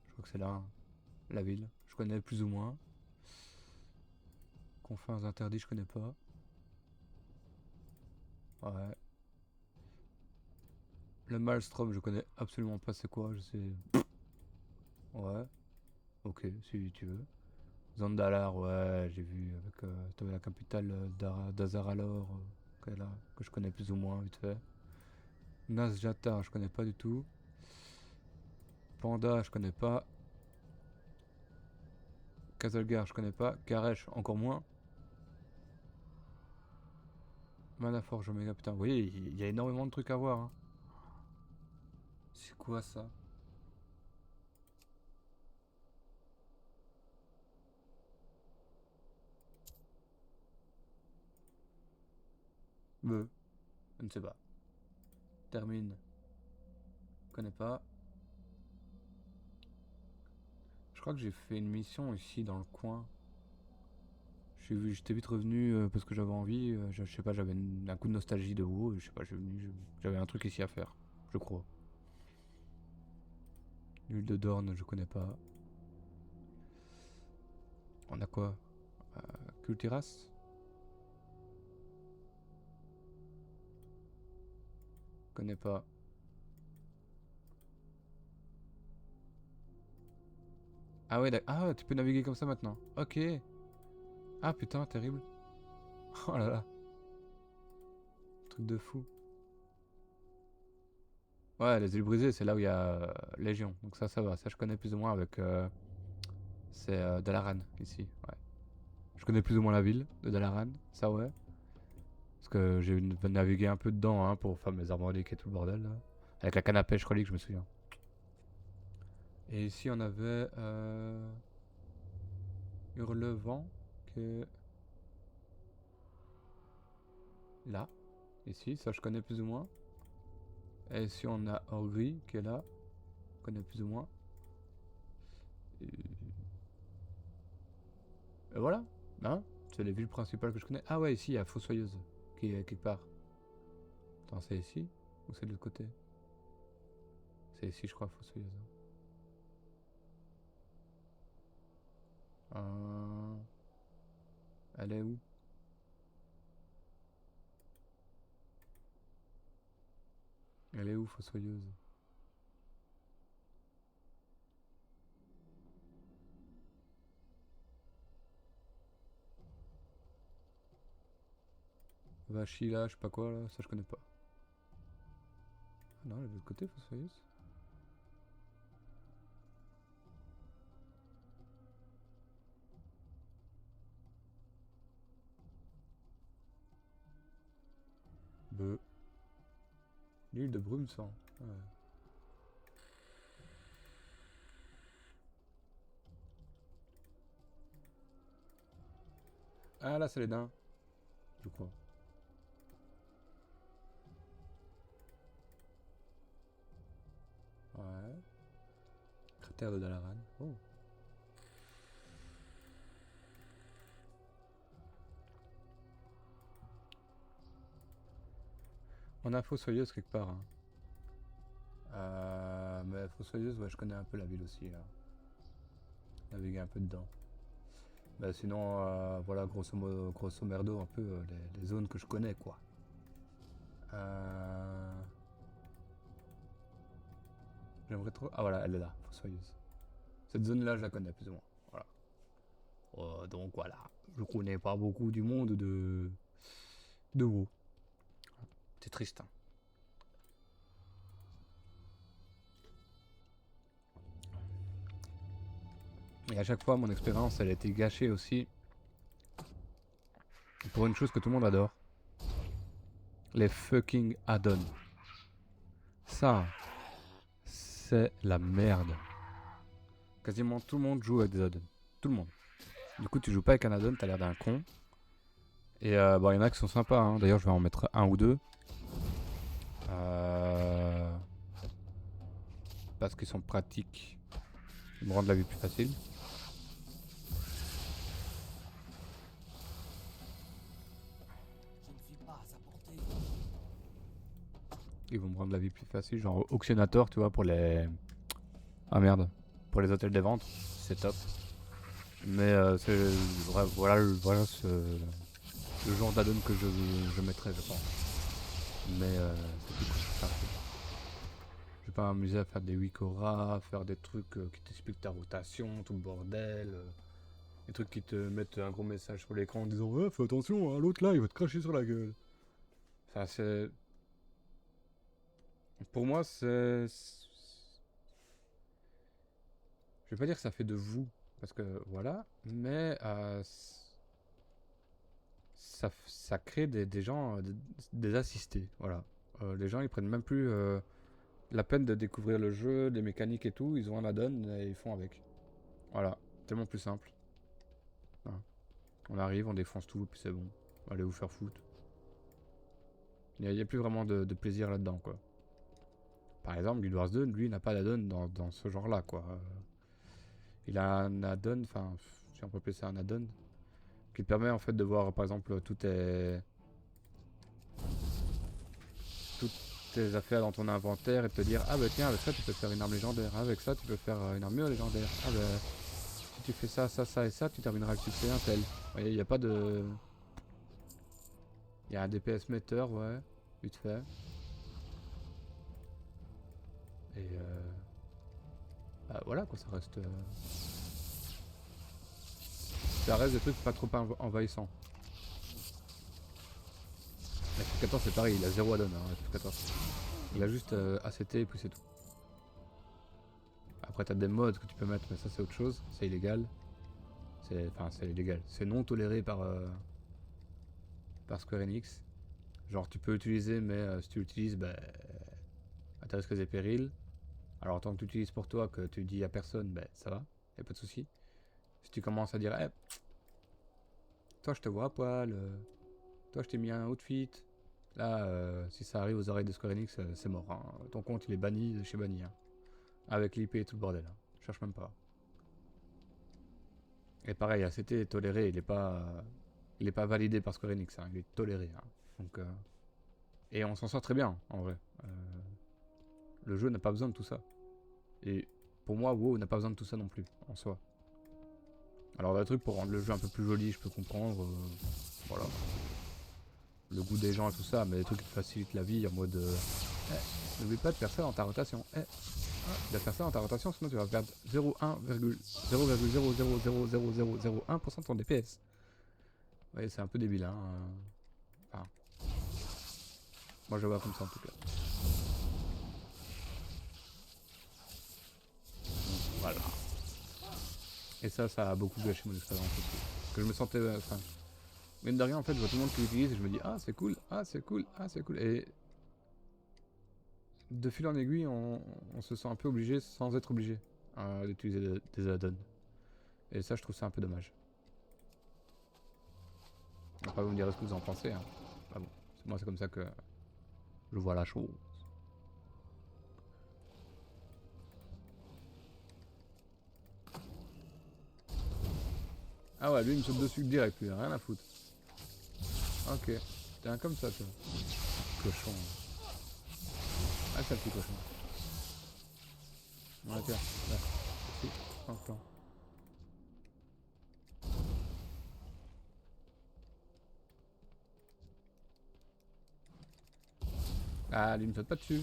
Je crois que c'est là, hein. La ville. Je connais plus ou moins. Confins interdits, je connais pas. Ouais. Le Maelstrom, je connais absolument pas c'est quoi, je sais. Ouais. Ok, si tu veux. Zandalar, ouais, j'ai vu avec t'avais la capitale d'Azaralor, que je connais plus ou moins vite fait. Nazjatar, je connais pas du tout. Panda, je connais pas. Kazalgar, je connais pas. Karesh, encore moins. Manaforge Omega, putain, oui, il y a énormément de trucs à voir. Hein. C'est quoi ça? Je ne sais pas. Termine. Je connais pas. Je crois que j'ai fait une mission ici dans le coin. J'étais vite revenu parce que j'avais envie. Je sais pas, j'avais un coup de nostalgie de WoW. Je sais pas, j'avais un truc ici à faire, je crois. L'huile de Dorne, je connais pas. On a quoi? Kultiras? Connais pas. Ah ouais, ah, tu peux naviguer comme ça maintenant. Ok. Ah putain, terrible. Oh là là. Truc de fou. Ouais, les îles brisées, c'est là où il y a Légion. Donc ça va. Ça, je connais plus ou moins avec... c'est Dalaran, ici. Ouais. Je connais plus ou moins la ville de Dalaran. Ça, ouais. Parce que j'ai navigué un peu dedans hein, pour faire mes armes reliques et tout le bordel. Là. Avec la canne à pêche relique, je me souviens. Et ici, on avait... Hurlevent, qui est... Là. Ici, ça je connais plus ou moins. Et ici, on a Orgri, qui est là. Je connais plus ou moins. Et voilà. Hein, c'est les villes principales que je connais. Ah ouais, ici, il y a Fossoyeuse, qui est quelque part. Attends, c'est ici? Ou c'est de l'autre côté? C'est ici, je crois, Fossoyeuse. Elle est où? Elle est où, Fossoyeuse? Vachi là, je sais pas quoi là, ça je connais pas. Ah non, elle est de l'autre côté, Fossoyeuse. Beuh. L'île de Brumesang. Ouais. Ah là, c'est les nains. Je crois. Ouais. Cratère de Dalaran. Oh. On a Fossoyeuse quelque part. Hein. Mais Fossoyeuse, ouais, je connais un peu la ville aussi. Là. Naviguer un peu dedans. Bah, sinon, voilà, grosso merdo, un peu les zones que je connais, quoi. J'aimerais trop... Ah voilà, elle est là, Fossoyeuse. Cette zone-là, je la connais plus ou moins. Voilà. Donc voilà, je connais pas beaucoup du monde de WoW. C'est triste. Hein. Et à chaque fois, mon expérience, elle a été gâchée aussi pour une chose que tout le monde adore. Les fucking add-ons. Ça, c'est la merde. Quasiment tout le monde joue avec des add-ons. tout le monde. Du coup, tu joues pas avec un add-on, t'as l'air d'un con. Et bon, il y en a qui sont sympas, hein. D'ailleurs, je vais en mettre un ou deux. Parce qu'ils sont pratiques. Ils me rendent la vie plus facile. Je ne suis pas à sa portée. Ils vont me rendre la vie plus facile. Genre Auctionator, tu vois, pour les... Ah merde. Pour les hôtels des ventes. C'est top. Mais c'est voilà le genre d'add-on que je mettrais, je pense. Mais c'est tout quoi. Enfin, je vais pas m'amuser à faire des Wikora, faire des trucs qui t'expliquent ta rotation, tout le bordel. Des trucs qui te mettent un gros message sur l'écran en disant ouais, fais attention, hein, l'autre là il va te cracher sur la gueule. Enfin, c'est. Pour moi, c'est. Je vais pas dire que ça fait de vous, parce que voilà, mais ça crée des gens, des assistés, voilà. Les gens ils prennent même plus la peine de découvrir le jeu, les mécaniques et tout, ils ont un add-on et ils font avec. Voilà, tellement plus simple. Voilà. On arrive, on défonce tout, puis c'est bon. Allez vous faire foutre. Il n'y a plus vraiment de plaisir là-dedans, quoi. Par exemple, Guild Wars 2, lui, n'a pas d'add-on dans ce genre-là, quoi. Il a un add-on, enfin, si on peut appeler ça un add-on, qui te permet en fait de voir, par exemple, toutes tes affaires dans ton inventaire et de te dire ah bah tiens, avec ça tu peux faire une arme légendaire, avec ça tu peux faire une armure légendaire, ah bah si tu fais ça, ça, ça et ça, tu termineras le succès un tel. Vous voyez, il n'y a pas de... Il y a un DPS meter, ouais, vite fait. Et bah voilà quoi, ça reste... Ça reste des trucs pas trop envahissants. La F14 c'est pareil, il a 0 add-on, hein, la F14. Il a juste ACT et puis c'est tout. Après t'as des mods que tu peux mettre, mais ça c'est autre chose, c'est illégal. Enfin c'est illégal, c'est non toléré par Square Enix. Genre tu peux utiliser, mais si tu l'utilises, bah, à tes risques et périls. Alors tant que tu utilises pour toi, que tu dis à personne, bah ça va, y a pas de souci. Si tu commences à dire, eh, toi je te vois à poil, toi je t'ai mis un outfit, là si ça arrive aux oreilles de Square Enix, c'est mort. Hein. Ton compte il est banni de chez banni. Hein. Avec l'IP et tout le bordel. Hein. Je cherche même pas. Et pareil, ACT est toléré, il est pas validé par Square Enix, hein, il est toléré. Hein. Donc, et on s'en sort très bien, en vrai. Le jeu n'a pas besoin de tout ça. Et pour moi, WoW n'a pas besoin de tout ça non plus, en soi. Alors, des trucs pour rendre le jeu un peu plus joli, je peux comprendre. Voilà. Le goût des gens et tout ça, mais des trucs qui te facilitent la vie en mode... n'oublie pas de faire ça dans ta rotation. De faire ça dans ta rotation, sinon tu vas perdre 0,000000001% de ton DPS. Ouais, c'est un peu débile, hein. Enfin, moi je le vois comme ça en tout cas. Donc, voilà. Et ça a beaucoup gâché mon expérience aussi. Parce que je me sentais... Enfin, mine de rien, en fait, je vois tout le monde qui l'utilise et je me dis ah c'est cool, ah c'est cool, ah c'est cool. Et de fil en aiguille, on se sent un peu obligé sans être obligé d'utiliser des add-ons. Et ça, je trouve ça un peu dommage. Après, vous me direz ce que vous en pensez. Hein. Ah bon, moi, c'est comme ça que je vois la chose. Ah ouais, lui, il me saute dessus direct, lui, rien à foutre. Ok, t'es un comme ça, toi. Cochon. Ah, c'est un petit cochon. Ouais, tiens, là. Merci. Enfin. Ah, lui, il me saute pas dessus.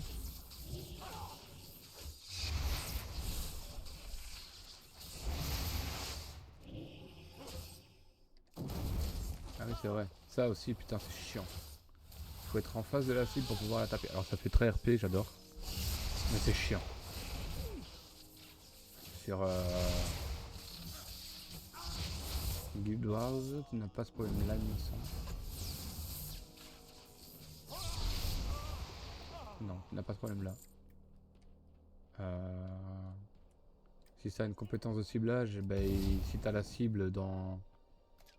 Ah oui, c'est vrai. Ça aussi, putain, c'est chiant. Faut être en face de la cible pour pouvoir la taper. Alors, ça fait très RP, j'adore. Mais c'est chiant. Sur Guild Wars, tu n'as pas ce problème-là, il me semble. Non, tu n'as pas ce problème-là. Si ça a une compétence de ciblage, ben, si t'as la cible dans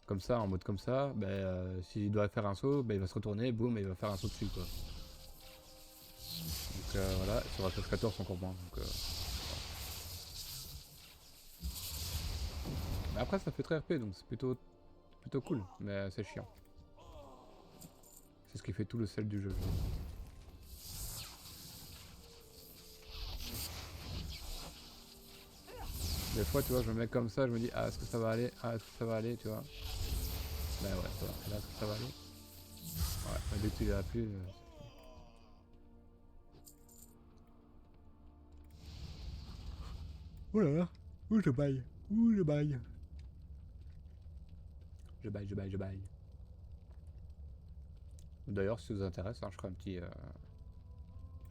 comme ça, en mode comme ça, ben, s'il doit faire un saut, ben, il va se retourner, boum, et il va faire un saut dessus, quoi. Donc voilà, sur FF14 encore moins. Donc, mais après ça fait très RP, donc c'est plutôt cool, mais c'est chiant. C'est ce qui fait tout le sel du jeu. Des fois, tu vois, je me mets comme ça, je me dis, ah, est-ce que ça va aller? Ah, est-ce que ça va aller, tu vois? Ben ouais, ça va. Et là, est-ce que ça va aller? Ouais, mais dès que tu l'as plus, c'est fini. Ouh là là, ouh je baille, ouh je baille. Je baille. D'ailleurs, si ça vous intéresse, hein, je ferai un petit...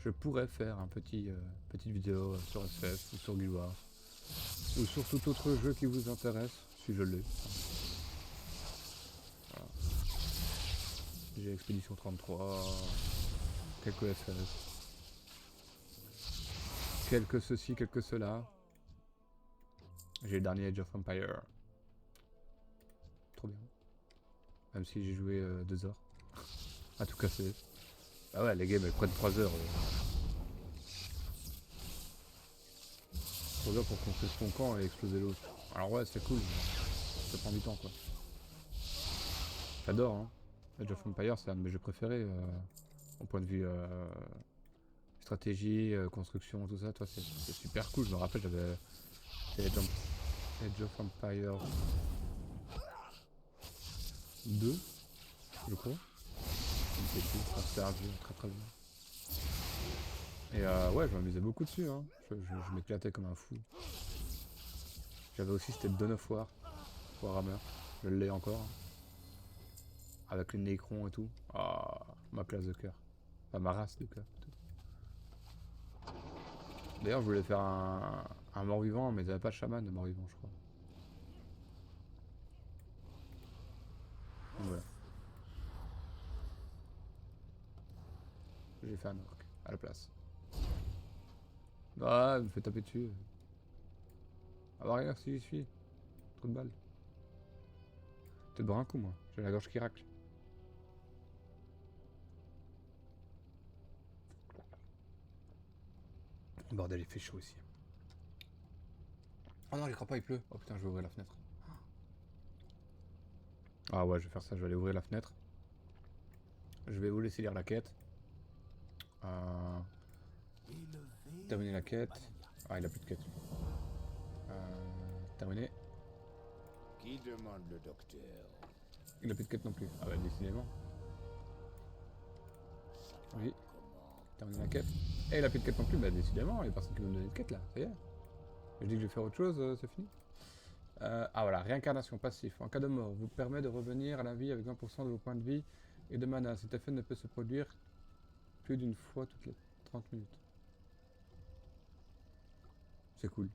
je pourrais faire un petite vidéo sur SF ou sur Guild Wars. Ou sur tout autre jeu qui vous intéresse, si je l'ai. Voilà. J'ai Expédition 33, quelques FF. Quelques ceci, quelques cela. J'ai le dernier Age of Empire. Trop bien. Même si j'ai joué 2 heures. À tout casser. Ah ouais, les games elles prennent 3 heures. 3 heures pour construire son camp et exploser l'autre. Alors ouais, c'est cool. Mais ça prend du temps quoi. J'adore hein. Age of Empire c'est un de mes jeux préférés. Au point de vue stratégie, construction, tout ça. Toi c'est super cool. Je me rappelle j'avais Age of Empire 2, je crois. C'était un jeu très bien. Et ouais, je m'amusais beaucoup dessus, hein. Je m'éclatais comme un fou. J'avais aussi cette Dawn of War, Warhammer. Je l'ai encore. Hein. Avec les Necrons et tout. Ah, ma classe de cœur. Enfin, ma race de cœur. D'ailleurs, je voulais faire un mort-vivant, mais ils n'avaient pas de chaman de mort-vivant, je crois. Donc voilà. J'ai fait un orc à la place. Ah, il me fait taper dessus. Ah bah regarde si j'y suis. Trop de balles. Peut-être boire un coup moi. J'ai la gorge qui racle. Bordel, il fait chaud ici. Oh non, j'y crois pas, il pleut. Oh putain, je vais ouvrir la fenêtre. Ah ouais, je vais faire ça, je vais aller ouvrir la fenêtre. Je vais vous laisser lire la quête. Terminer la quête. Ah, il a plus de quête. Terminé. Qui demande le docteur? Il a plus de quête non plus. Ah bah décidément. Oui. Terminer la quête. Et il a plus de quête non plus. Bah décidément, il y a personne qui veut me donner de quête là. Ça y est. Je dis que je vais faire autre chose, c'est fini. Ah voilà, réincarnation passif. En cas de mort, vous permet de revenir à la vie avec 20% de vos points de vie et de mana. Cet effet ne peut se produire plus d'une fois toutes les 30 minutes. C'est cool.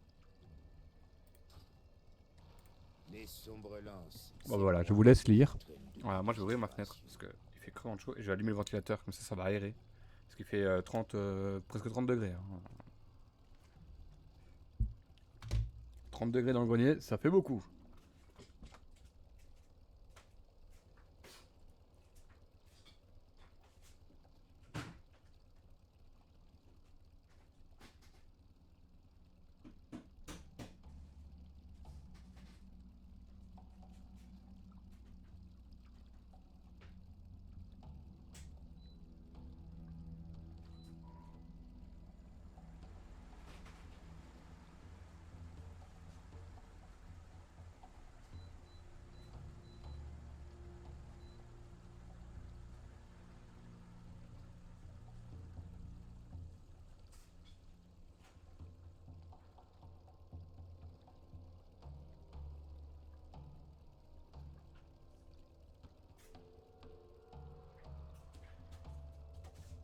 Les sombres lances. Bon voilà, je vous laisse lire. Voilà, moi je vais ouvrir ma fenêtre parce qu'il fait crevant chaud et je vais allumer le ventilateur comme ça va aérer. Parce qu'il fait presque 30 degrés. Hein. 30 degrés dans le grenier, ça fait beaucoup.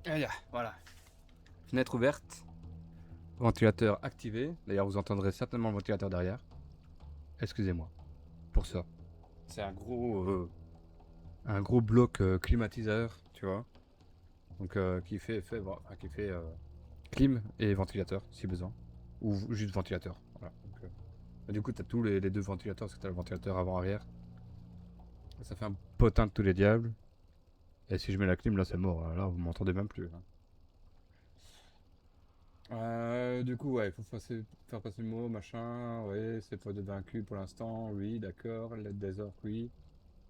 Allez, voilà. Fenêtre ouverte. Ventilateur activé. D'ailleurs, vous entendrez certainement le ventilateur derrière. Excusez-moi pour ça. C'est un gros bloc climatiseur, tu vois. Donc qui fait clim et ventilateur si besoin. Ou juste ventilateur. Voilà. Donc, Du coup, t'as tous les deux ventilateurs, parce que t'as le ventilateur avant-arrière. Ça fait un potin de tous les diables. Et si je mets la clim, là c'est mort. Là, vous m'entendez même plus. Là. Du coup, ouais, il faut faire passer le mot, machin. Ouais, c'est pas de vaincu pour l'instant. Oui, d'accord. L'aide des orques, oui.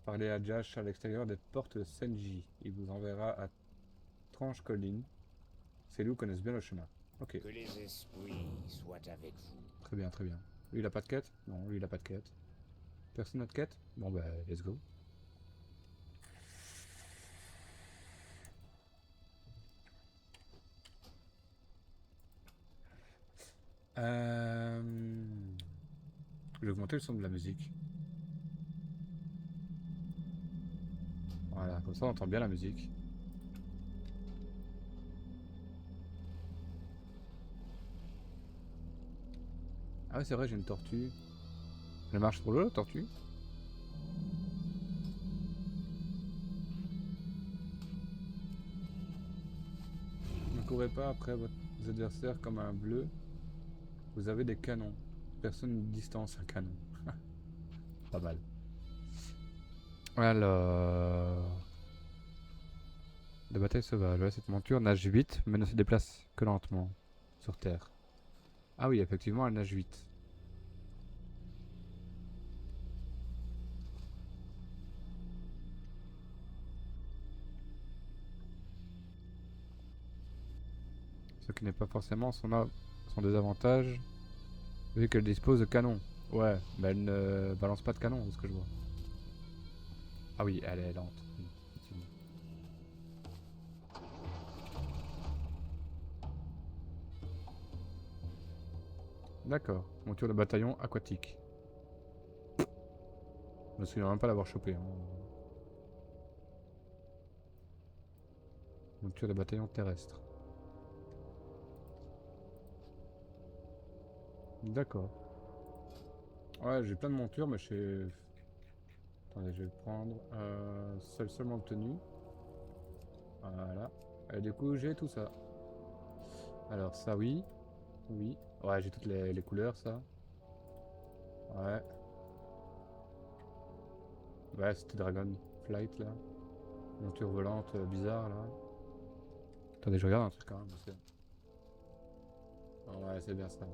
Parlez à Jash à l'extérieur des portes de Senji. Il vous enverra à Tranche Colline. Ces loups connaissent bien le chemin. Ok, Que les esprits soient avec vous. très bien, très bien. Lui, il a pas de quête? Non, lui, il a pas de quête. Personne n'a de quête? Bon, bah, let's go. Je vais augmenter le son de la musique. Voilà, comme ça on entend bien la musique. Ah ouais, c'est vrai, j'ai une tortue. Elle marche sur l'eau, la tortue? Ne courez pas après vos adversaires comme un bleu. Vous avez des canons. Personne ne distance un canon. Pas mal. Alors... De bataille sauvage. Ouais, cette monture nage vite, mais ne se déplace que lentement sur Terre. Ah oui, effectivement, elle nage vite. Ce qui n'est pas forcément son désavantage, vu qu'elle dispose de canons. Ouais, mais elle ne balance pas de canon, de ce que je vois. Ah oui, elle est lente. Effectivement. D'accord, monture de bataillon aquatique. Je me souviens même pas l'avoir chopé. Hein. Monture de bataillon terrestre. D'accord. Ouais, j'ai plein de montures, mais je sais... Attendez, je vais prendre seulement tenue. Voilà. Et du coup, j'ai tout ça. Alors ça, oui. Oui. Ouais, j'ai toutes les couleurs, ça. Ouais. Ouais, c'était Dragon Flight, là. Monture volante bizarre, là. Attendez, je regarde un truc quand même. Parce que... Ouais, c'est bien ça.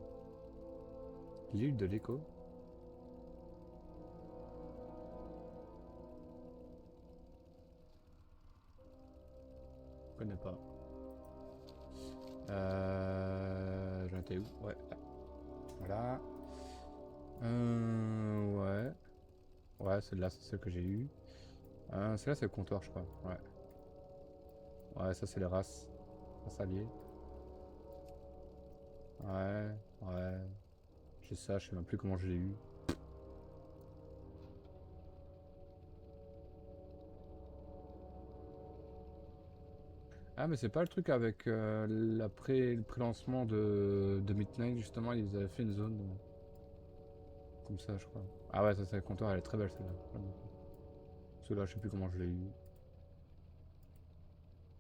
L'île de l'écho. Je connais pas. J'en étais où? Ouais. Voilà. Ouais. Ouais, celle-là, c'est celle que j'ai eue. Celle-là, c'est le comptoir, je crois. Ouais. Ouais, ça, c'est les races. Races alliées. Ouais. Ouais. J'ai ça, je sais même plus comment je l'ai eu. Ah, mais c'est pas le truc avec le pré-lancement de Midnight, justement, ils avaient fait une zone comme ça, je crois. Ah ouais, ça c'est le comptoir, elle est très belle celle-là. Celle-là, je sais plus comment je l'ai eu.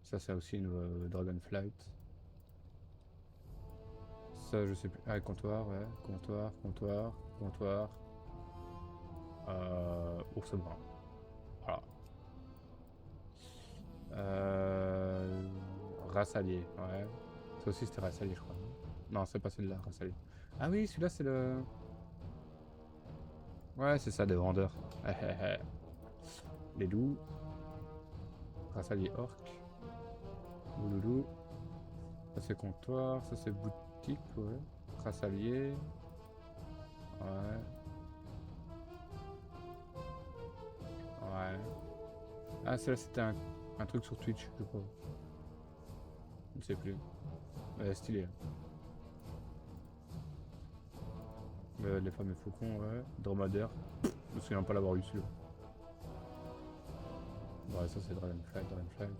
Ça, c'est aussi une Dragonflight. Ça, je sais plus. Ah, comptoir, ouais. Comptoir, comptoir, comptoir. Ours brun. Voilà. Race alliée, ouais. Ça aussi, c'était race alliée, je crois. Non, c'est pas celle-là, race alliée. Ah oui, celui-là, c'est le... Ouais, c'est ça, des vendeurs. Les loups. Race alliée orc. Ouloulou. Ça, c'est comptoir. Ça, c'est boutique, ouais. Race alliée. Ouais. Ouais. Ah, celle-là, c'était un truc sur Twitch, je crois. Je ne sais plus. Stylé. Les fameux faucons, ouais. Dromadaire. Je me souviens pas l'avoir eu celui-là. Ouais, ça c'est Dragonflight, Dragonflight.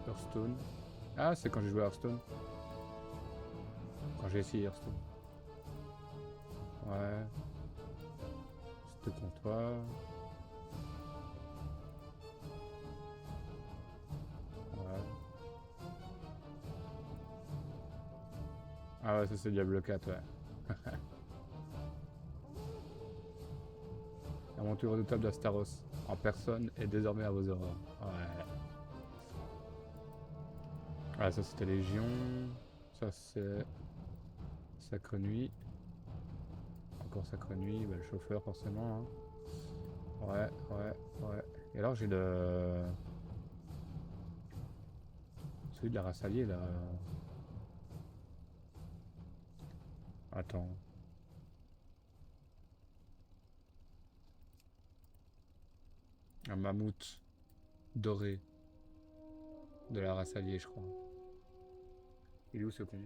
Hearthstone. Ah, c'est quand j'ai joué à Hearthstone. Quand j'ai essayé Hearthstone. Ouais. C'était comptoir. Ouais. Ah ouais, ça c'est Diablo 4, ouais. Aventure redoutable d'Astaros en personne est désormais à vos ordres. Ouais. Ah, ça c'était Légion. Ça c'est Sacre Nuit. Encore Sacre Nuit, bah, le chauffeur forcément. Hein. Ouais, ouais, ouais. Et alors j'ai le... Celui de la race alliée là. Attends. Un mammouth doré de la race alliée, je crois. Il est où ce con?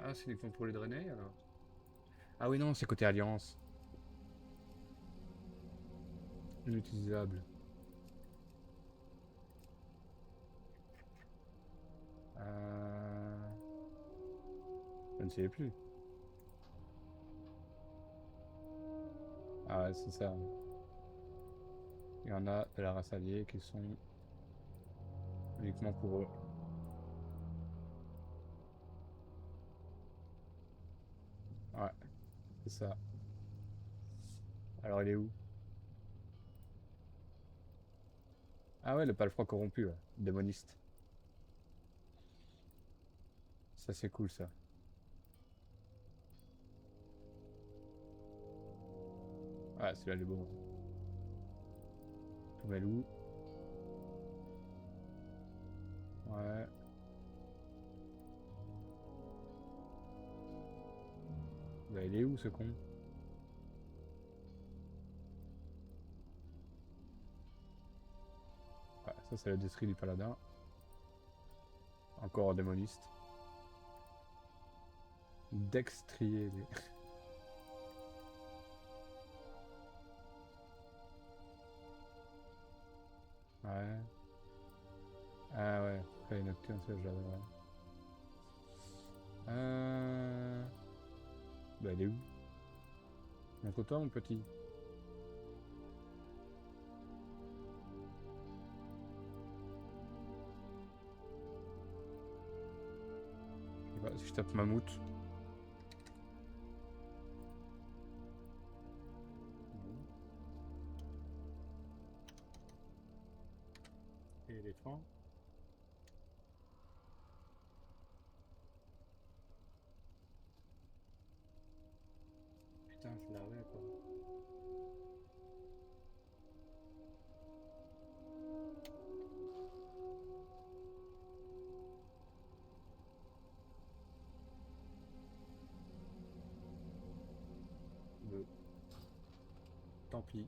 Ah, c'est uniquement pour les drainer alors? Ah oui, non, c'est côté Alliance. Inutilisable. Je ne sais plus. Ah ouais, c'est ça. Il y en a de la race alliée qui sont uniquement pour eux. Ouais, c'est ça. Alors il est où? Ah ouais, le palefroid corrompu, ouais. Démoniste. Ça c'est cool ça. Ouais, celui-là il est beau. Tourelle. Ouais. Bah, il est où ce con? Ouais, ça c'est le destrier du paladin. Encore un démoniste. Dextrier. Ouais. Ah ouais, après les nocturnes, ça j'avais. Ouais. Bah il est où? Montre-toi mon petit. Je sais pas, si je tape mammouth. Et éléphant. Putain, je l'avais quoi. Bleu. Tant pis.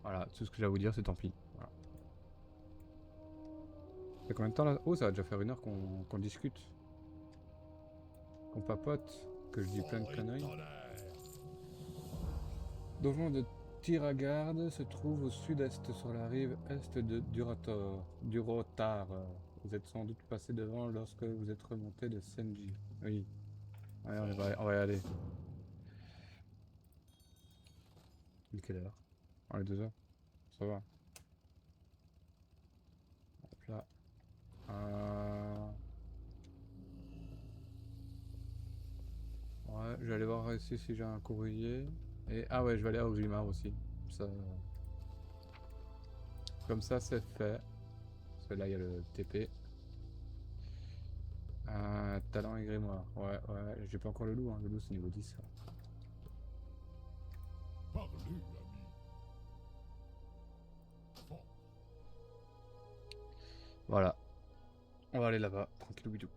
Voilà, tout ce que j'ai à vous dire, c'est tant pis. Voilà. Ça fait combien de temps là? Oh, ça va déjà faire 1 heure qu'on discute. Qu'on papote. Que je dis plein de conneries. Donjon de Tiragarde se trouve au sud-est sur la rive est de Durotar. Vous êtes sans doute passé devant lorsque vous êtes remonté de Senji. Oui. Ouais, on va y aller. Il est quelle heure? On est 2 heures. Ça va. Hop là. Ouais, je vais aller voir ici si j'ai un courrier. Et ah ouais, je vais aller à Orgrimmar aussi. Ça... Comme ça, c'est fait. Parce que là, il y a le TP. Talent et grimoire. Ouais, ouais. J'ai pas encore le loup. Hein. Le loup, c'est niveau 10. Ça. Parlez, ami. Fort. Voilà. On va aller là-bas. Tranquillou bidou.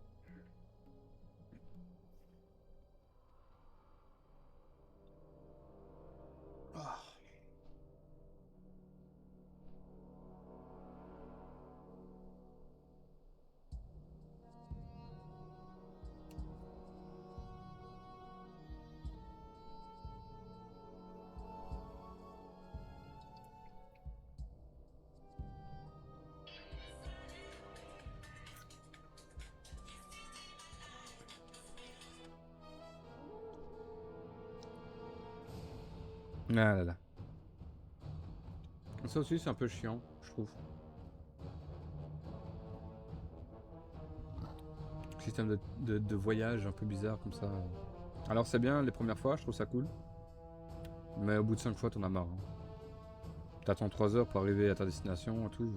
Ah. Ah là là. Ça aussi, c'est un peu chiant, je trouve. Système de voyage un peu bizarre comme ça. Alors c'est bien les premières fois, je trouve ça cool. Mais au bout de 5 fois, t'en as marre. Hein. T'attends 3 heures pour arriver à ta destination et tout.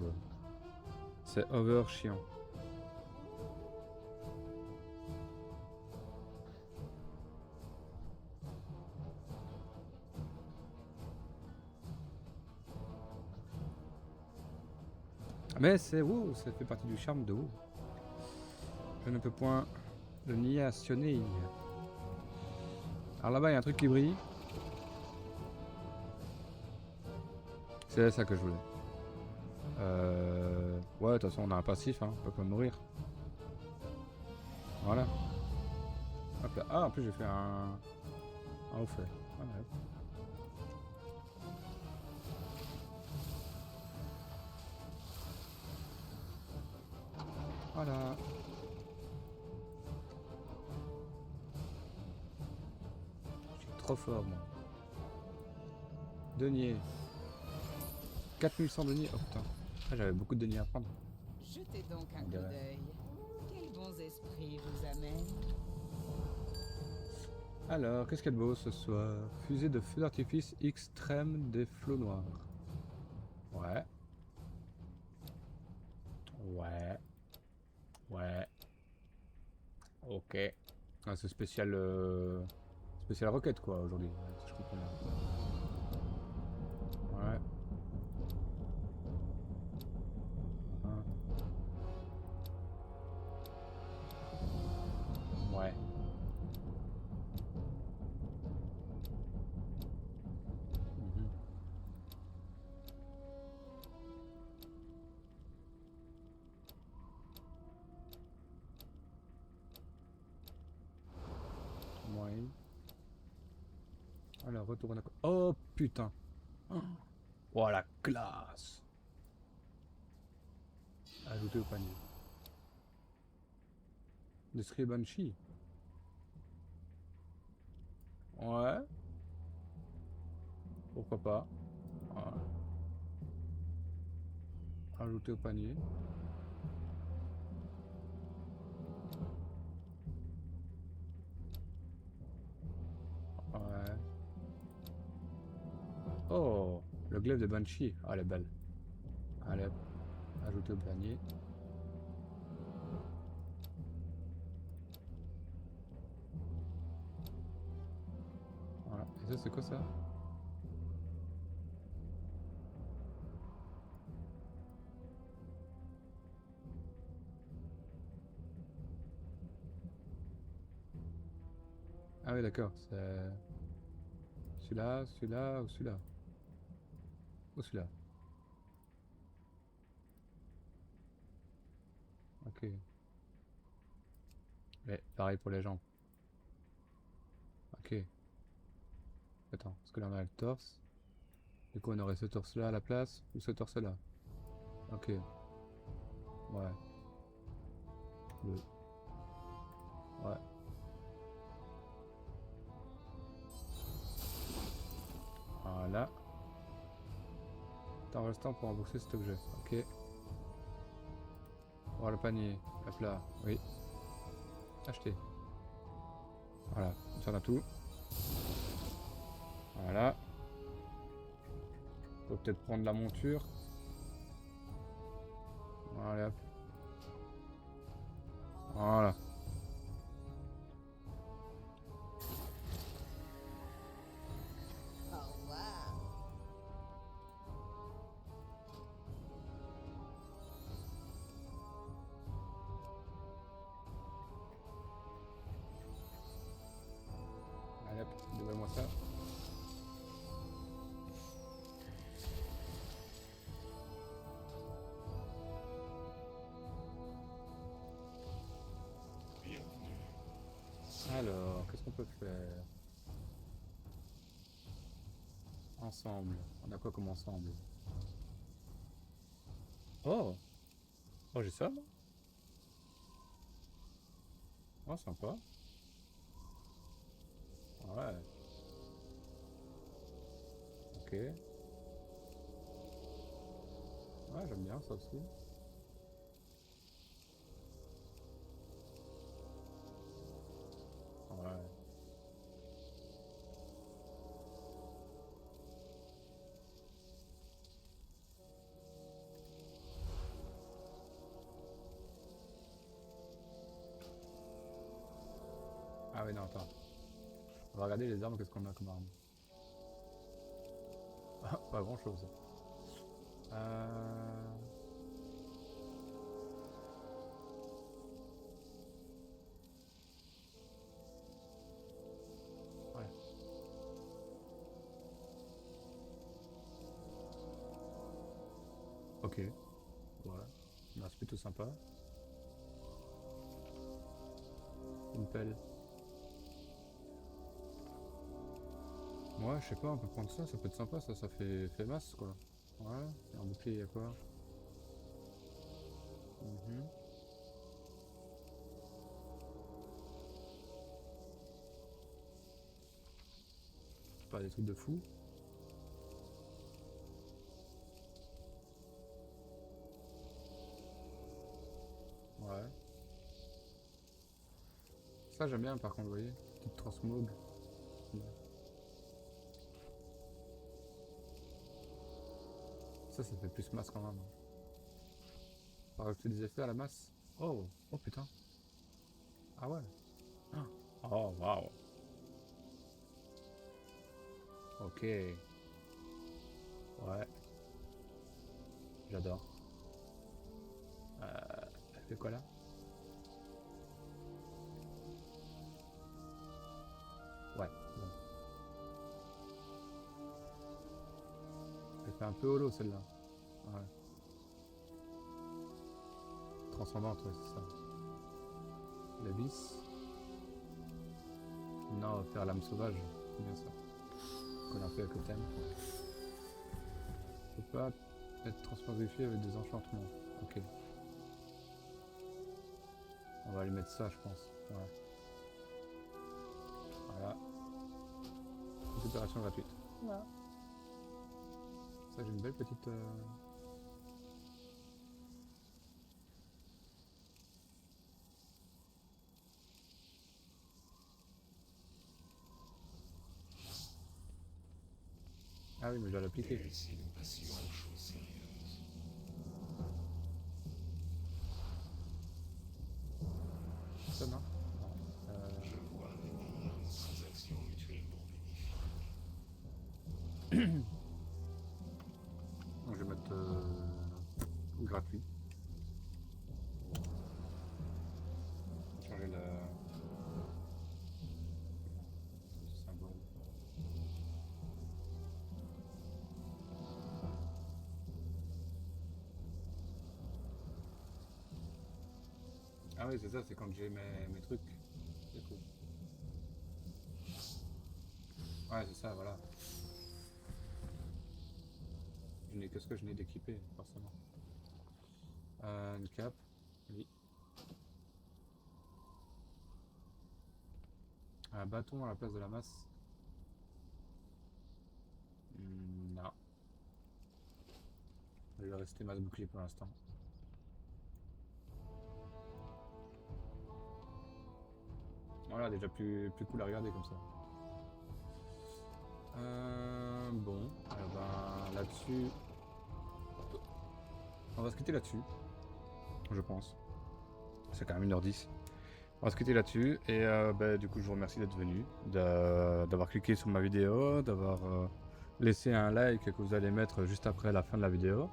C'est over chiant. Mais c'est WoW, ça fait partie du charme de WoW. Je ne peux point le nier à Sionei. Alors là-bas, il y a un truc qui brille. C'est ça que je voulais. Ouais, de toute façon, on a un passif, hein. On peut pas mourir. Voilà. Hop là. Ah, en plus, j'ai fait un haut fait. Voilà. Voilà. Je suis trop fort, moi. Denier. 4100 deniers. Oh putain. Ah, j'avais beaucoup de deniers à prendre. Jetez donc un On coup dirait. d'œil. Quels bons esprits vous amènent? Alors, qu'est-ce qu'il y a de beau ce soir? Fusée de feu d'artifice extrême des flots noirs. Ouais. Ouais. Ouais. Ok. Ah, c'est spécial... Spécial roquette, quoi, aujourd'hui. Ouais, si je comprends bien. Ouais. Hein. Ouais. Mhm. Ouais. Alors, retourne à... Oh, putain. Oh, la classe. Ajouter au panier. Des Banshee. Ouais. Pourquoi pas. Ouais. Ajouter au panier. Ouais. Oh, le glaive de Banshee. Ah, elle est belle. Allez, hop. Ajouter au panier. Voilà. Et ça, c'est quoi ça? Ah oui, d'accord. C'est celui-là, celui-là ou celui-là? Ou celui-là? Ok. Mais pareil pour les jambes. Ok. Attends, parce que là on a le torse. Du coup on aurait ce torse-là à la place ou ce torse-là. Ok. Ouais. Le... Ouais. Voilà. T'en restant pour rembourser cet objet. Ok. Voir le panier. Hop là. Oui. Acheter. Voilà. Ça on a tout. Voilà. Faut peut-être prendre la monture. Voilà. Voilà. Au revoir. Allez hop, dévoile-moi ça. Alors, qu'est-ce qu'on peut faire? Ensemble. On a quoi comme ensemble? Oh! Oh, j'ai ça, moi? Oh, sympa. Ouais. Ok. Ouais, j'aime bien ça aussi. attends. On va regarder les armes, qu'est-ce qu'on a comme arme. Ah, pas grand chose. Ouais. Ok. Voilà. Non, c'est plutôt sympa. Une pelle. Ouais, je sais pas, on peut prendre ça, ça peut être sympa, ça fait masse quoi. Ouais, et en bouclier, il y a quoi? Mhm. Pas des trucs de fou. Ouais. Ça j'aime bien par contre, vous voyez, petite transmog. Ça fait plus masse quand même. On va rajouter des effets à la masse. Oh, oh putain. Ah ouais. Oh waouh. Ok. Ouais. J'adore. Elle fait quoi là? Ouais, bon. Elle fait un peu holo celle-là. Ouais. Transcendante, ouais, c'est ça. La vis. Non, on va faire l'âme sauvage. C'est bien ça. Qu'on a fait avec le thème. On peut pas être transmogrifié avec des enchantements. Ok. On va lui mettre ça, je pense. Ouais. Voilà. Petite opération gratuite. Voilà. Ça, j'ai une belle petite... Ah oui, mais je dois l'appliquer. Ça, non? Je vais mettre gratuit. Changer le symbole. Ah oui, c'est ça, c'est quand j'ai mes trucs. C'est cool. Ouais, c'est ça, voilà. Je n'ai que ce que je n'ai d'équipé, forcément. Une cape, oui. Un bâton à la place de la masse. Non. Il va rester masse bouclier pour l'instant. Voilà, déjà plus cool à regarder comme ça. Bon, eh ben, là-dessus, on va se quitter là-dessus, je pense. C'est quand même 1h10. On va se quitter là-dessus et bah, du coup je vous remercie d'être venu, d'avoir cliqué sur ma vidéo, d'avoir laissé un like que vous allez mettre juste après la fin de la vidéo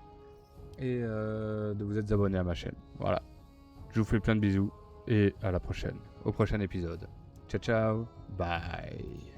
et de vous être abonné à ma chaîne. Voilà, je vous fais plein de bisous et à la prochaine, au prochain épisode. Ciao ciao, bye.